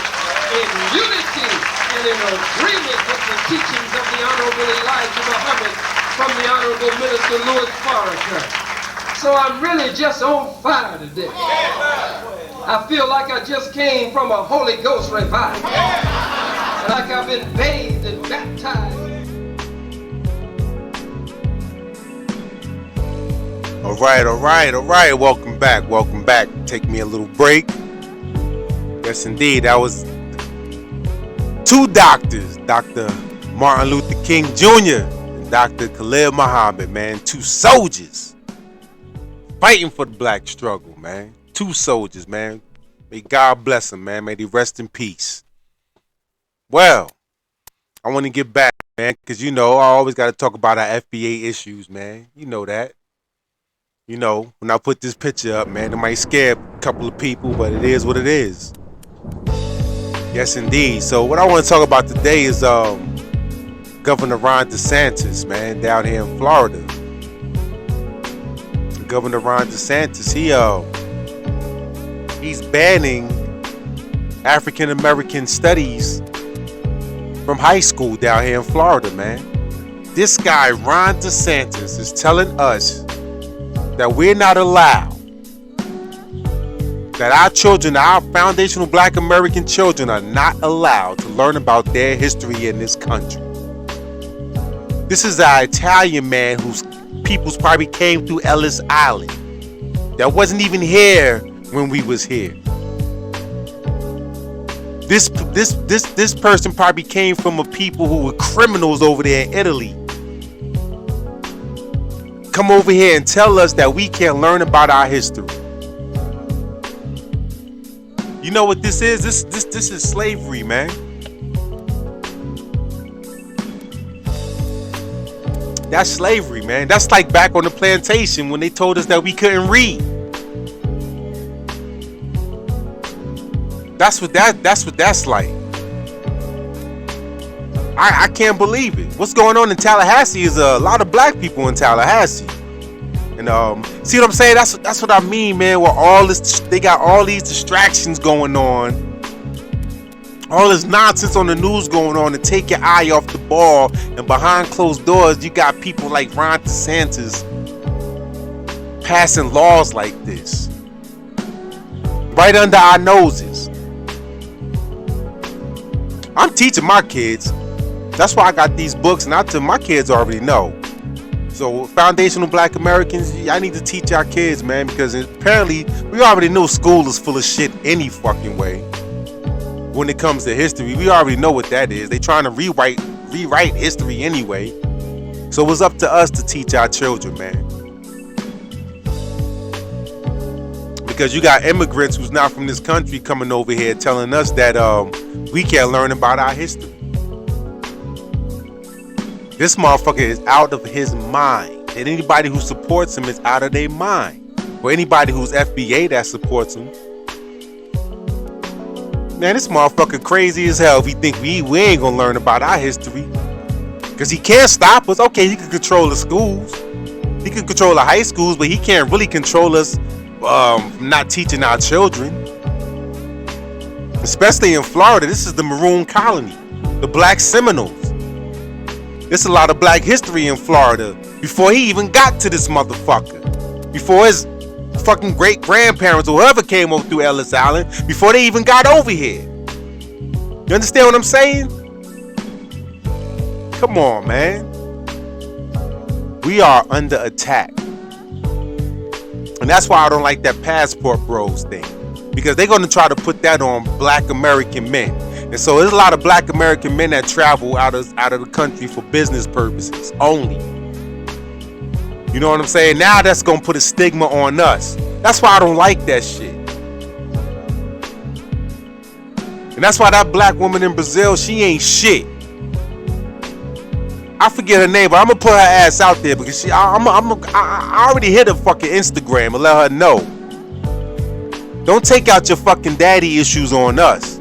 in unity and in agreement with the teachings of the Honorable Elijah Muhammad from the Honorable Minister Louis Farrakhan. So I'm really just on fire today. I feel like I just came from a Holy Ghost revival. Like I've been bathed and baptized. All right. Welcome back. Take me a little break. Yes, indeed. That was Two doctors, Dr. Martin Luther King Jr. and Dr. Khalid Muhammad, man. Two soldiers fighting for the black struggle, man. Two soldiers, man. May God bless them, man. May they rest in peace. Well, I want to get back, man, because I always got to talk about our FBA issues, man. You know that. When I put this picture up, man, it might scare a couple of people, but it is what it is. Yes, indeed. So what I want to talk about today is Governor Ron DeSantis, man, down here in Florida. Governor Ron DeSantis, he's banning African American studies from high school down here in Florida, man. This guy, Ron DeSantis, is telling us that we're not allowed, that our children, our foundational black American children, are not allowed to learn about their history in this country. This is an Italian man whose peoples probably came through Ellis Island, that wasn't even here when we was here. This person probably came from a people who were criminals over there in Italy. Come over here and tell us that we can't learn about our history. You know what this is? This is slavery, man. That's slavery, man. That's like back on the plantation when they told us that we couldn't read. That's what that's like. I can't believe it. What's going on in Tallahassee is a lot of black people in Tallahassee. And see what I'm saying? That's what I mean, man. With all this, they got all these distractions going on, all this nonsense on the news going on to take your eye off the ball. And behind closed doors, you got people like Ron DeSantis passing laws like this right under our noses. I'm teaching my kids. That's why I got these books, and I tell my kids already know. So foundational black Americans, I need to teach our kids, man, because apparently we already know school is full of shit any fucking way. When it comes to history, we already know what that is. They trying to rewrite history anyway. So it's up to us to teach our children, man. Because you got immigrants who's not from this country coming over here telling us that we can't learn about our history. This motherfucker is out of his mind. And anybody who supports him is out of their mind. Or anybody who's FBA that supports him. Man, this motherfucker crazy as hell if he think we ain't gonna learn about our history. Because he can't stop us. Okay, he can control the schools. He can control the high schools, but he can't really control us not teaching our children. Especially in Florida, this is the Maroon Colony. The Black Seminoles. There's a lot of black history in Florida before he even got to this motherfucker. Before his fucking great grandparents or whoever came over through Ellis Island, before they even got over here. You understand what I'm saying? Come on, man. We are under attack. And that's why I don't like that passport bros thing. Because they're going to try to put that on black American men. And so there's a lot of black American men that travel out of the country for business purposes only. You know what I'm saying? Now that's going to put a stigma on us. That's why I don't like that shit. And that's why that black woman in Brazil, she ain't shit. I forget her name, but I'm going to put her ass out there because I already hit her fucking Instagram and let her know. Don't take out your fucking daddy issues on us.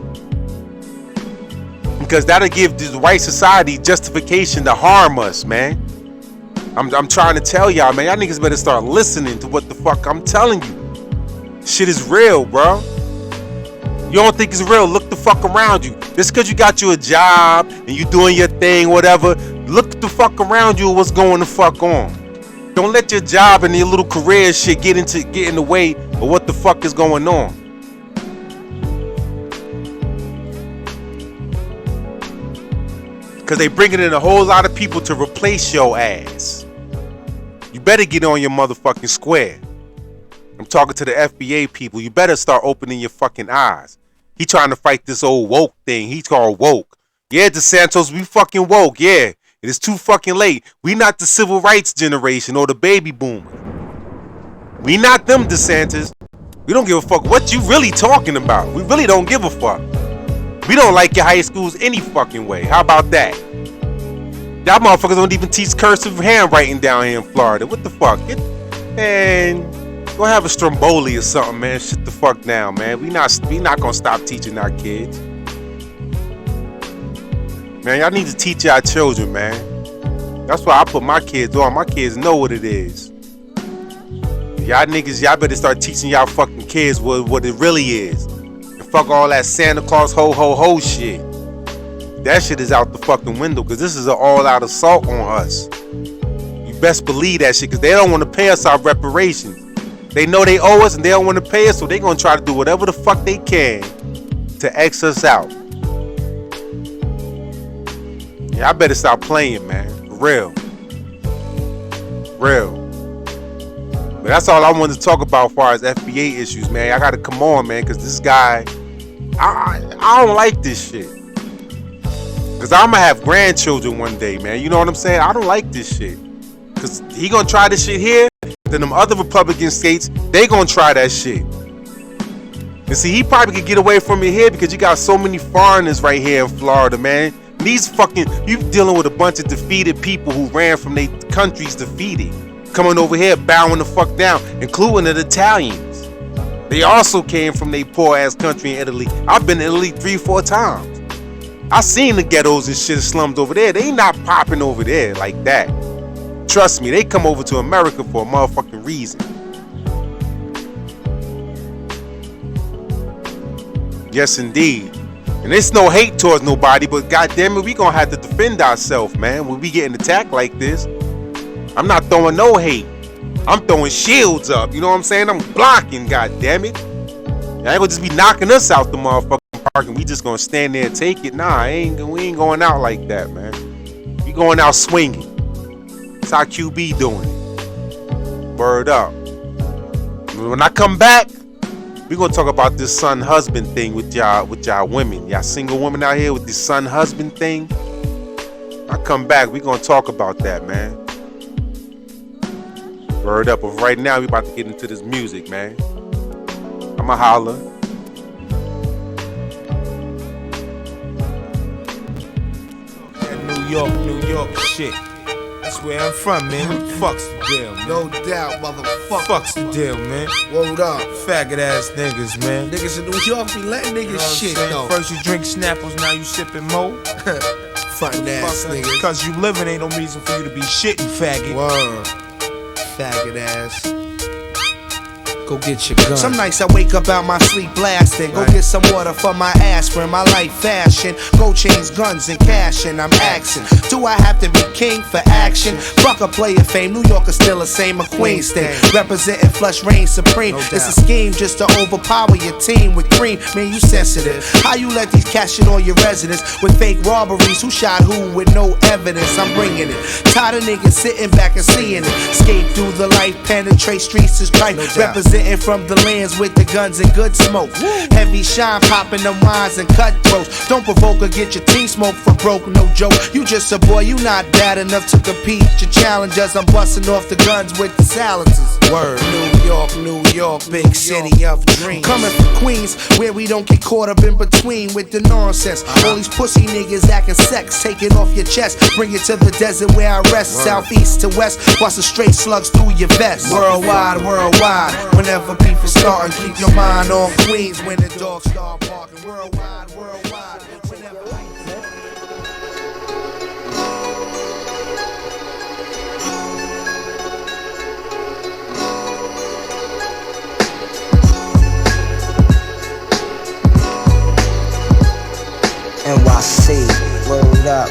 Because that'll give the white society justification to harm us, man. I'm trying to tell y'all, man. Y'all niggas better start listening to what the fuck I'm telling you. Shit is real, bro. You don't think it's real? Look the fuck around you. Just because you got you a job and you doing your thing, whatever, look the fuck around you and what's going the fuck on. Don't let your job and your little career shit get in the way of what the fuck is going on. Because they bringing in a whole lot of people to replace your ass. You better get on your motherfucking square. I'm talking to the FBA people. You better start opening your fucking eyes. He trying to fight this old woke thing. He's called woke. Yeah, DeSantos, we fucking woke. Yeah, it is too fucking late. We not the civil rights generation or the baby boomers. We not them, DeSantis. We don't give a fuck what you really talking about. We really don't give a fuck. We don't like your high schools any fucking way. How about that? Y'all motherfuckers don't even teach cursive handwriting down here in Florida. What the fuck? Man, go have a Stromboli or something, man. Shut the fuck down, man. We not gonna stop teaching our kids. Man, y'all need to teach our children, man. That's why I put my kids on. My kids know what it is. Y'all niggas, y'all better start teaching y'all fucking kids what it really is. And fuck all that Santa Claus ho ho ho shit. That shit is out the fucking window, because this is an all-out assault on us. You best believe that shit, because they don't want to pay us our reparations. They know they owe us and they don't want to pay us, so they're going to try to do whatever the fuck they can to X us out. Yeah, I better stop playing, man. For real. But that's all I wanted to talk about as far as FBA issues, man. I got to come on, man, because this guy, I don't like this shit. Because I'm going to have grandchildren one day, man. You know what I'm saying? I don't like this shit. Because he going to try this shit here. Then them other Republican states, they going to try that shit. And see, he probably could get away from it here because you got so many foreigners right here in Florida, man. These fucking, you dealing with a bunch of defeated people who ran from their countries defeated. Coming over here, bowing the fuck down, including the Italians. They also came from their poor ass country in Italy. I've been to Italy 3-4 times. I seen the ghettos and shit, slums over there. They not popping over there like that. Trust me, they come over to America for a motherfucking reason. Yes, indeed. And it's no hate towards nobody, but goddamn it, we gonna have to defend ourselves, man. When we getting attacked like this, I'm not throwing no hate. I'm throwing shields up. You know what I'm saying? I'm blocking. Goddamn it! I ain't gonna just be knocking us out the motherfucking park and we just gonna stand there and take it. Nah, we ain't going out like that, man. We going out swinging. That's how QB doing it. Word up. When I come back, we gonna talk about this son-husband thing with y'all women. Y'all single women out here with this son-husband thing. When I come back, we gonna talk about that, man. Word up. But right now, we about to get into this music, man. I'ma holler. New York shit. That's where I'm from, man. What the fuck's the deal, man? No doubt, motherfucker. Fuck's the deal, man? Word up. Faggot ass niggas, man. Niggas in New York be letting niggas shit, though. First you drink Snapples, now you sipping Mo. Frontin' ass niggas. Cause you living ain't no reason for you to be shitting, faggot. Word. Faggot ass. Go get your gun. Some nights I wake up out my sleep blasting. Go get some water for my aspirin. My life fashion. Gold chains, guns, and cash. And I'm asking, do I have to be king for action? Fuck a player fame. New York is still the same. A Queens thing. Representing flush reign supreme. It's a scheme just to overpower your team with cream. Man, you sensitive. How you let these cats shit on your residence with fake robberies? Who shot who with no evidence? I'm bringing it. Tired of niggas sitting back and seeing it. Escape through the life. Penetrate streets is right. Representing from the lands with the guns and good smoke. Heavy shine popping the wines and cutthroats. Don't provoke or get your team smoked for broke, no joke. You just a boy, you not bad enough to compete. Your challengers, I'm busting off the guns with the silencers. Word. New York, big city of dreams. Coming from Queens, where we don't get caught up in between with the nonsense. All these pussy niggas acting sex, take it off your chest. Bring it to the desert where I rest. Word. Southeast to west, busting straight slugs through your vest. Worldwide. Whenever people startin', keep your mind on Queens when the dogs start barking. Worldwide. Whenever NYC, word up.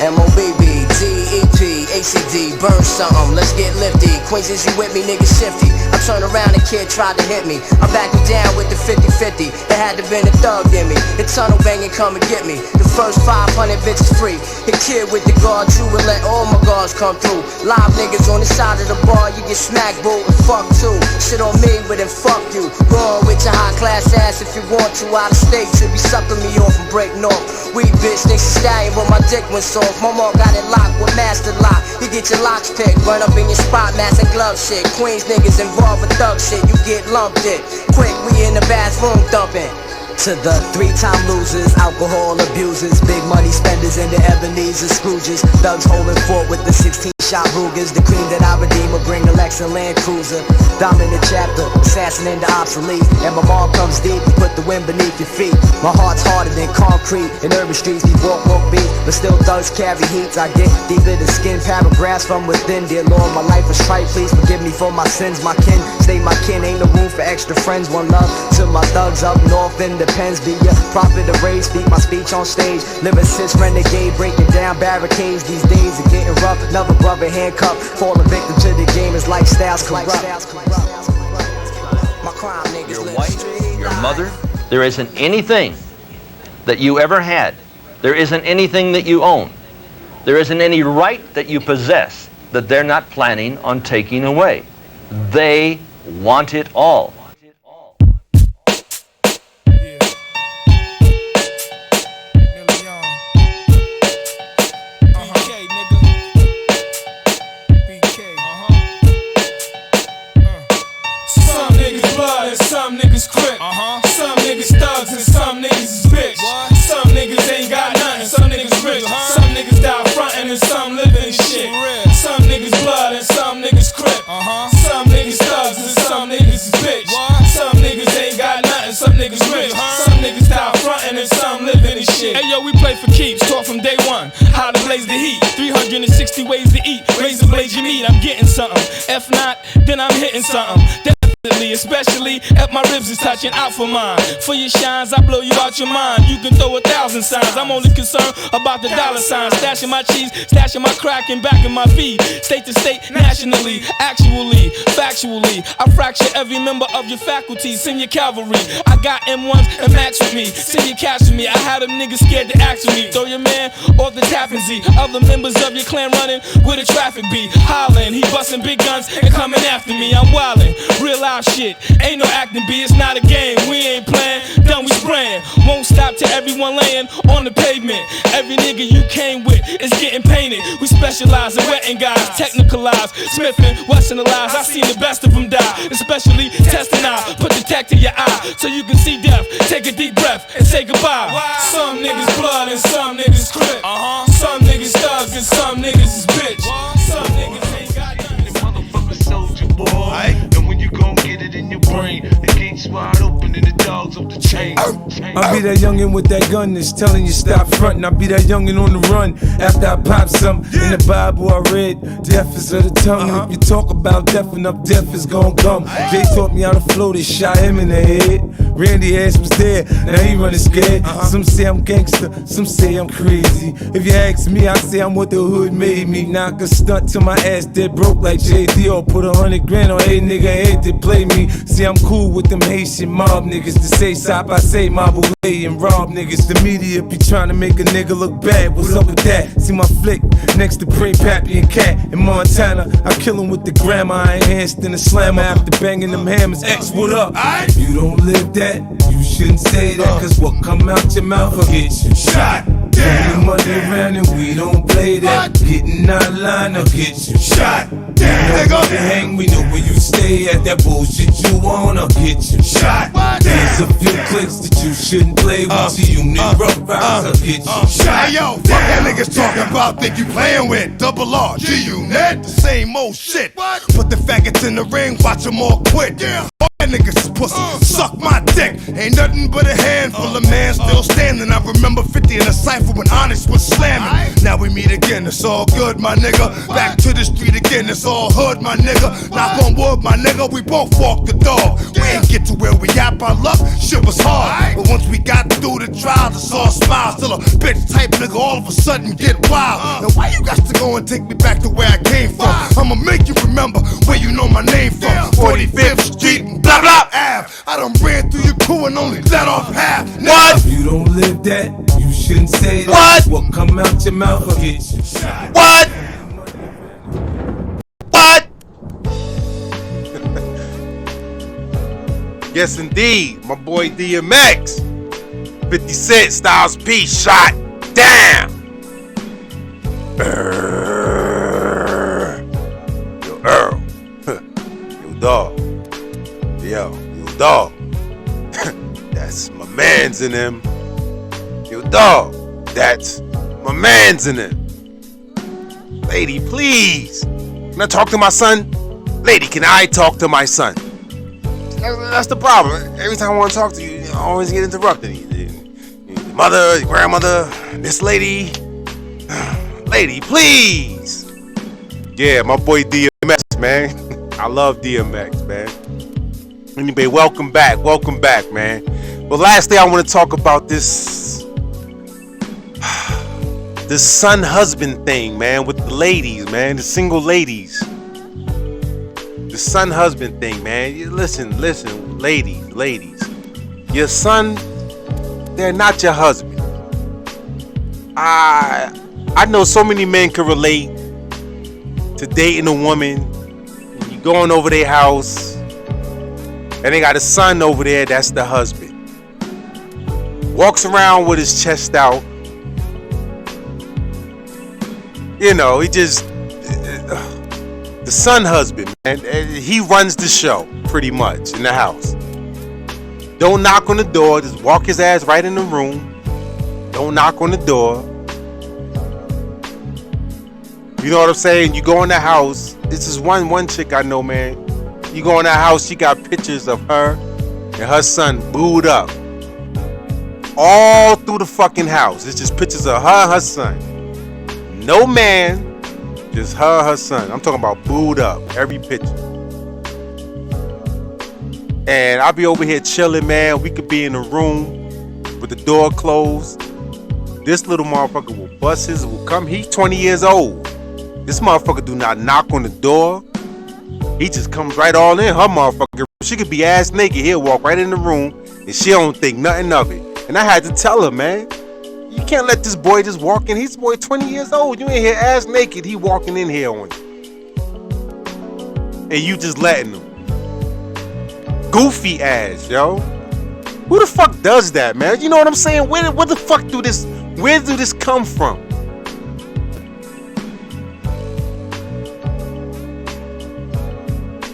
MOBB, DEP, ACD, burn something, let's get lifty. Queens, is you with me, nigga shifty? I turn around, a kid tried to hit me. I'm backing down with the 50-50. It had to been a thug in me. The tunnel banging, come and get me. The first 500 bitches free. The kid with the guard true and let all my guards come through. Live niggas on the side of the bar, you get smacked, boo, and fuck too. Shit on me, but then fuck you. Go on with your high class ass if you want to. Out of state, should be sucking me off and breaking off. We bitch thinks a stallion, but my dick went soft. My mom got it locked with master lock. You get your locks picked, run up in your spot, mask and glove shit. Queens niggas involved with thug shit, you get lumped it. Quick, we in the bathroom dumping. To the 3-time losers, alcohol abusers, big money spenders and the Ebenezer Scrooges. Thugs holding fort with the 16-shot Rugers. The cream that I redeem will bring the Lex and Land Cruiser. Dominant chapter, assassin into obsolete. And my mom comes deep to put the wind beneath your feet. My heart's harder than concrete. In urban streets, we walk beat, but still thugs carry heats. I get deeper than skin, paragraphs from within. Dear Lord, my life is trite, please forgive me for my sins. My kin, stay my kin, ain't no room for extra friends. One love to my thugs up north in the pens. Be a prophet of rage, speak my speech on stage. Live assist, renegade, breaking down barricades. These days are getting rough, another brother handcuffed. Falling victim to the game, his lifestyle's corrupt. My crime niggas your wife, your mother, there isn't anything that you ever had. There isn't anything that you own. There isn't any right that you possess that they're not planning on taking away. They want it all. Some niggas crip, some niggas thugs, and some niggas is bitch. Some niggas ain't got nothing, some niggas rich. Some niggas die frontin' and some living shit. Some niggas blood and some niggas crip. Some niggas thugs and some niggas is bitch. Some niggas ain't got nothing, some niggas rich. Some niggas die frontin' and some living in shit. Hey yo, we play for keeps, taught from day one how to blaze the heat. 360 ways to eat, razor blade your meat. I'm getting something. If not, then I'm hitting something. Especially if my ribs is touching out for mine. For your shines, I blow you out your mind. You can throw 1,000 signs. I'm only concerned about the dollar signs. Stashing my cheese, stashing my crack, and backing my feed. State to state, nationally, actually, factually. I fracture every member of your faculty. Send your cavalry. I got M1s and match with me. Send your cash with me. I had them niggas scared to ask with me. Throw your man off the Tappan Zee. Other members of your clan running with a traffic beat. Hollering, he busting big guns and coming after me. I'm wildin', real life shit, ain't no acting B, it's not a game. We ain't playing, done we spraying. Won't stop till everyone laying on the pavement. Every nigga you came with is getting painted. We specialize in wetting guys, technicalized, smithing, westernalized. I seen the best of them die, especially testing out. Put the tech to your eye so you can see death. Take a deep breath and say goodbye. Some niggas blood and some niggas crip. Some niggas thugs and some niggas is bitch. Some niggas ain't got nothing. Motherfucker soldier boy. And when you gon' get it in your brain, the gates wide open and the dogs off the chain. I'll be that youngin' with that gun that's telling you stop frontin'. I'll be that youngin' on the run after I pop something. In the Bible I read, death is of the tongue. And if you talk about death enough, death is gon' come. They taught me how to flow, they shot him in the head. Randy ass was there, now he running scared. Some say I'm gangster, some say I'm crazy. If you ask me, I say I'm what the hood made me. Knock a stunt till my ass dead broke like JD. Or put 100 grand on a nigga head to play me. See, I'm cool with them Haitian mob niggas. To say stop, I say Marble and rob niggas. The media be trying to make a nigga look bad. What's up with that? See my flick next to Pray Pappy and Cat in Montana. I kill him with the grandma. I enhanced in the slammer after banging them hammers. X, what up? If you don't live that, you shouldn't say that. Cause what come out your mouth will get you shot. Turn the money around and we don't play that. Getting out of line will get you shot. Damn, nigga, you hang, we know where you stay at. That bullshit you wanna get you shot. There's a few clicks that you shouldn't play with. See you need rough riders, I'll get you shot. Hey yo, fuck that niggas talking about, think you playing with Double R, G-Unit, the same old shit. Put the faggots in the ring, watch them all quit. All that niggas is pussy, suck my dick. Ain't nothing but a handful of man still standing. I remember 50 in a cypher when Honest was slamming. Now we meet again, it's all good, my nigga. Back to the street again, it's all hood, my nigga. Knock on wood, my nigga, we both walk the dog. We ain't get to where we at by luck, shit was hard. But once we got through the trials, it's all smiles till a bitch tight type nigga all of a sudden get wild. Now why you got to go and take me back to where I came from? I'ma make you remember where you know my name from. 45th Street and blah blah Ave. I done ran through your crew and only let off half. What? If you don't live that, you shouldn't say that. What come out your mouth will get you shot. What? What? Yes, indeed. My boy DMX. 50 Cent, Styles P, shot down. Yo, Earl. Yo, dog. Yo, dog. That's my man's in him. Yo, dog. That's my man's in him. Lady, please. Can I talk to my son? Lady, can I talk to my son? That's the problem. Every time I want to talk to you, I always get interrupted. Your mother, your grandmother, this lady. Lady, please. Yeah, my boy DMX, man. I love DMX, man. Anyway, welcome back, man. But lastly, I want to talk about this son-husband thing, man, with the ladies, man, the single ladies. The son-husband thing, man. Listen, ladies. Your son, they're not your husband. I know so many men can relate to dating a woman. You going over their house, and they got a son over there. That's the husband. Walks around with his chest out. You know, he just the son husband, man. He runs the show pretty much in the house. Don't knock on the door. Just walk his ass right in the room. Don't knock on the door. You know what I'm saying? You go in the house. This is one chick I know, man. You go in that house, she got pictures of her and her son booed up. All through the fucking house. It's just pictures of her and her son. No man, just her and her son. I'm talking about booed up. Every picture. And I'll be over here chilling, man. We could be in a room with the door closed. This little motherfucker will come. He's 20 years old. This motherfucker do not knock on the door. He just comes right all in her motherfucker. She could be ass naked. He'll walk right in the room and she don't think nothing of it. And I had to tell her, man, you can't let this boy just walk in. He's boy 20 years old. You ain't here ass naked. He walking in here on you. And you just letting him. Goofy ass, yo. Who the fuck does that, man? You know what I'm saying? Where the fuck where do this come from?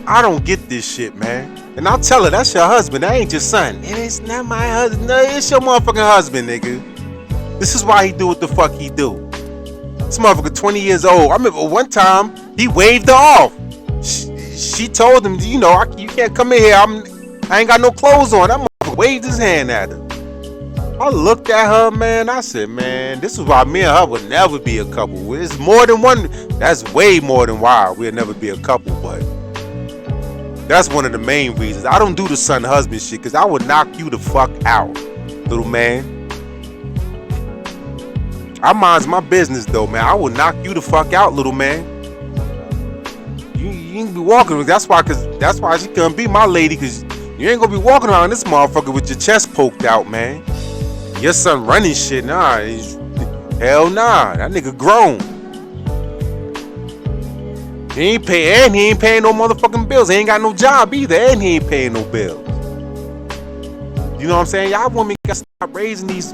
I don't get this shit, man. And I'll tell her, that's your husband. That ain't your son. And it's not my husband. No, it's your motherfucking husband, nigga. This is why he do what the fuck he do. This motherfucker 20 years old. I remember one time, he waved her off. She told him, you know, you can't come in here. I ain't got no clothes on. That motherfucker waved his hand at her. I looked at her, man. I said, man, this is why me and her would never be a couple. It's more than one. That's way more than why we'll never be a couple, but that's one of the main reasons. I don't do the son husband shit because I would knock you the fuck out, little man. I minds my business though, man. I will knock you the fuck out, little man. You ain't be walking. That's why she couldn't be my lady, because you ain't gonna be walking around this motherfucker with your chest poked out, man. Your son running shit, nah. Hell nah. That nigga grown. He ain't paying no motherfucking bills. He ain't got no job either, and he ain't paying no bills. You know what I'm saying? Y'all women gotta stop raising these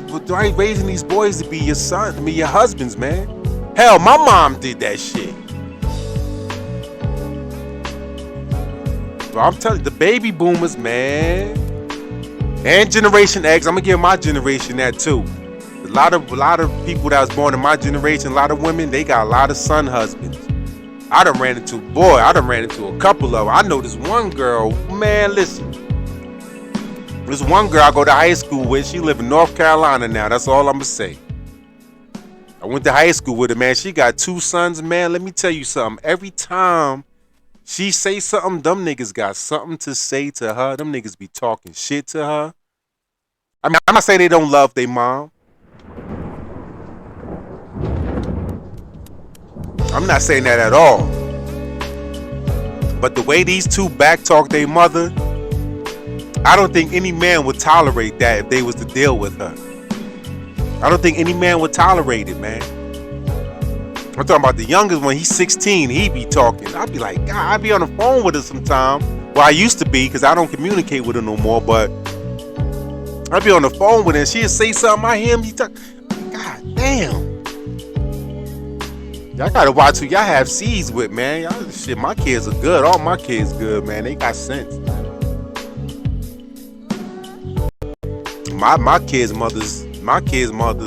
boys to be your son, to be your husbands, man. Hell, my mom did that shit. But I'm telling you, the baby boomers, man, and Generation X. I'm gonna give my generation that too. A lot of people that was born in my generation, a lot of women, they got a lot of son husbands. I done ran into a couple of them. I know this one girl, man, listen. This one girl I go to high school with, she live in North Carolina now. That's all I'm gonna say. I went to high school with her, man. She got 2 sons, man. Let me tell you something. Every time she say something, them niggas got something to say to her. Them niggas be talking shit to her. I mean, I'm not saying they don't love their mom. I'm not saying that at all. But the way these two backtalk their mother, I don't think any man would tolerate that if they was to deal with her. I don't think any man would tolerate it, man. I'm talking about the youngest one. He's 16. He be talking. I'd be like, God, I'd be on the phone with her sometime. Well, I used to be because I don't communicate with her no more. But I'd be on the phone with her and she'd say something. I hear him. He talk. God damn. Y'all gotta watch who y'all have seeds with, man. Y'all, shit, my kids are good. All my kids good, man. They got sense. My kids' mothers,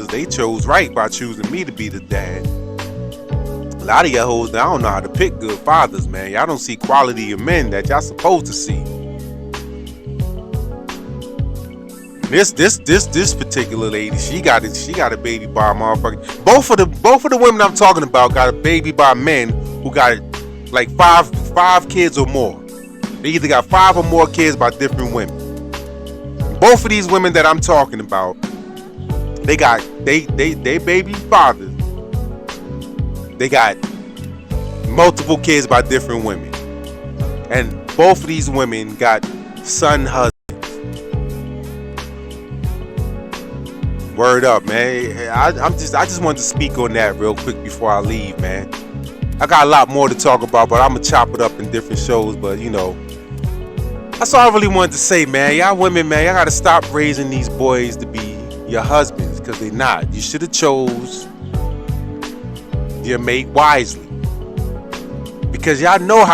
they chose right by choosing me to be the dad. A lot of y'all hoes, I don't know how to pick good fathers, man. Y'all don't see quality of men that y'all supposed to see. This particular lady, she got a baby by a motherfucker. Both of the women I'm talking about got a baby by men who got like five kids or more. They either got 5 or more kids by different women. Both of these women that I'm talking about, they got they baby fathers. They got multiple kids by different women, and both of these women got son husbands. Word up, man. I just wanted to speak on that real quick before I leave, man. I got a lot more to talk about, but I'm gonna chop it up in different shows. But you know, that's all I really wanted to say, man. Y'all women, man, y'all gotta stop raising these boys to be your husbands, because they not. You should have chose your mate wisely, because y'all know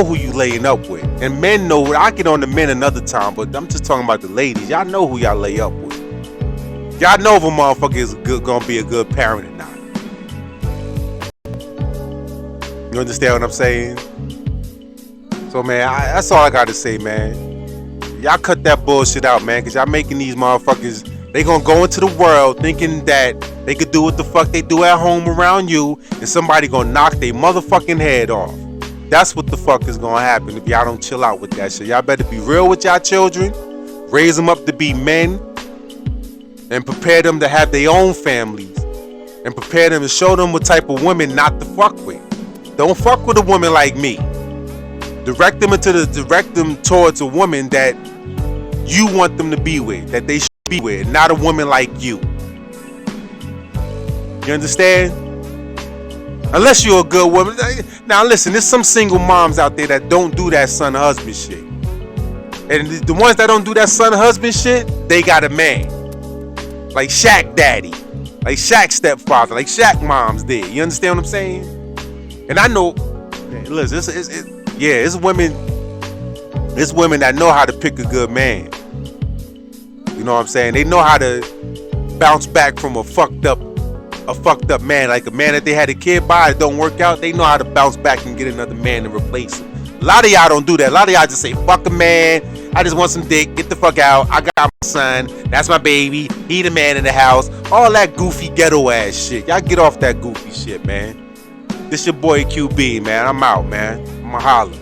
who you laying up with. And men know. I'll get on the men another time, but I'm just talking about the ladies. Y'all know who y'all lay up with. Y'all know if a motherfucker is gonna be a good parent or not. You understand what I'm saying? So, man, that's all I got to say, man. Y'all cut that bullshit out, man, because y'all making these motherfuckers, they gonna go into the world thinking that they could do what the fuck they do at home around you, and somebody gonna knock their motherfucking head off. That's what the fuck is gonna happen if y'all don't chill out with that shit. Y'all better be real with y'all children, raise them up to be men, and prepare them to have their own families, and prepare them to show them what type of women not to fuck with. Don't fuck with a woman like me. Direct them towards a woman that you want them to be with, that they should be with, not a woman like you. You understand? Unless you're a good woman. Now listen, there's some single moms out there that don't do that son husband shit. And the ones that don't do that son husband shit, they got a man. Like Shaq daddy, like Shaq stepfather, like Shaq moms did. You understand what I'm saying? And I know, listen, it's women that know how to pick a good man. You know what I'm saying? They know how to bounce back from a fucked up man, like a man that they had a kid by, it don't work out. They know how to bounce back and get another man to replace him. A lot of y'all don't do that. A lot of y'all just say, fuck a man, I just want some dick, get the fuck out, I got my son, that's my baby, he the man in the house. All that goofy ghetto ass shit. Y'all get off that goofy shit, man. This your boy QB, man. I'm out, man. I'ma holler.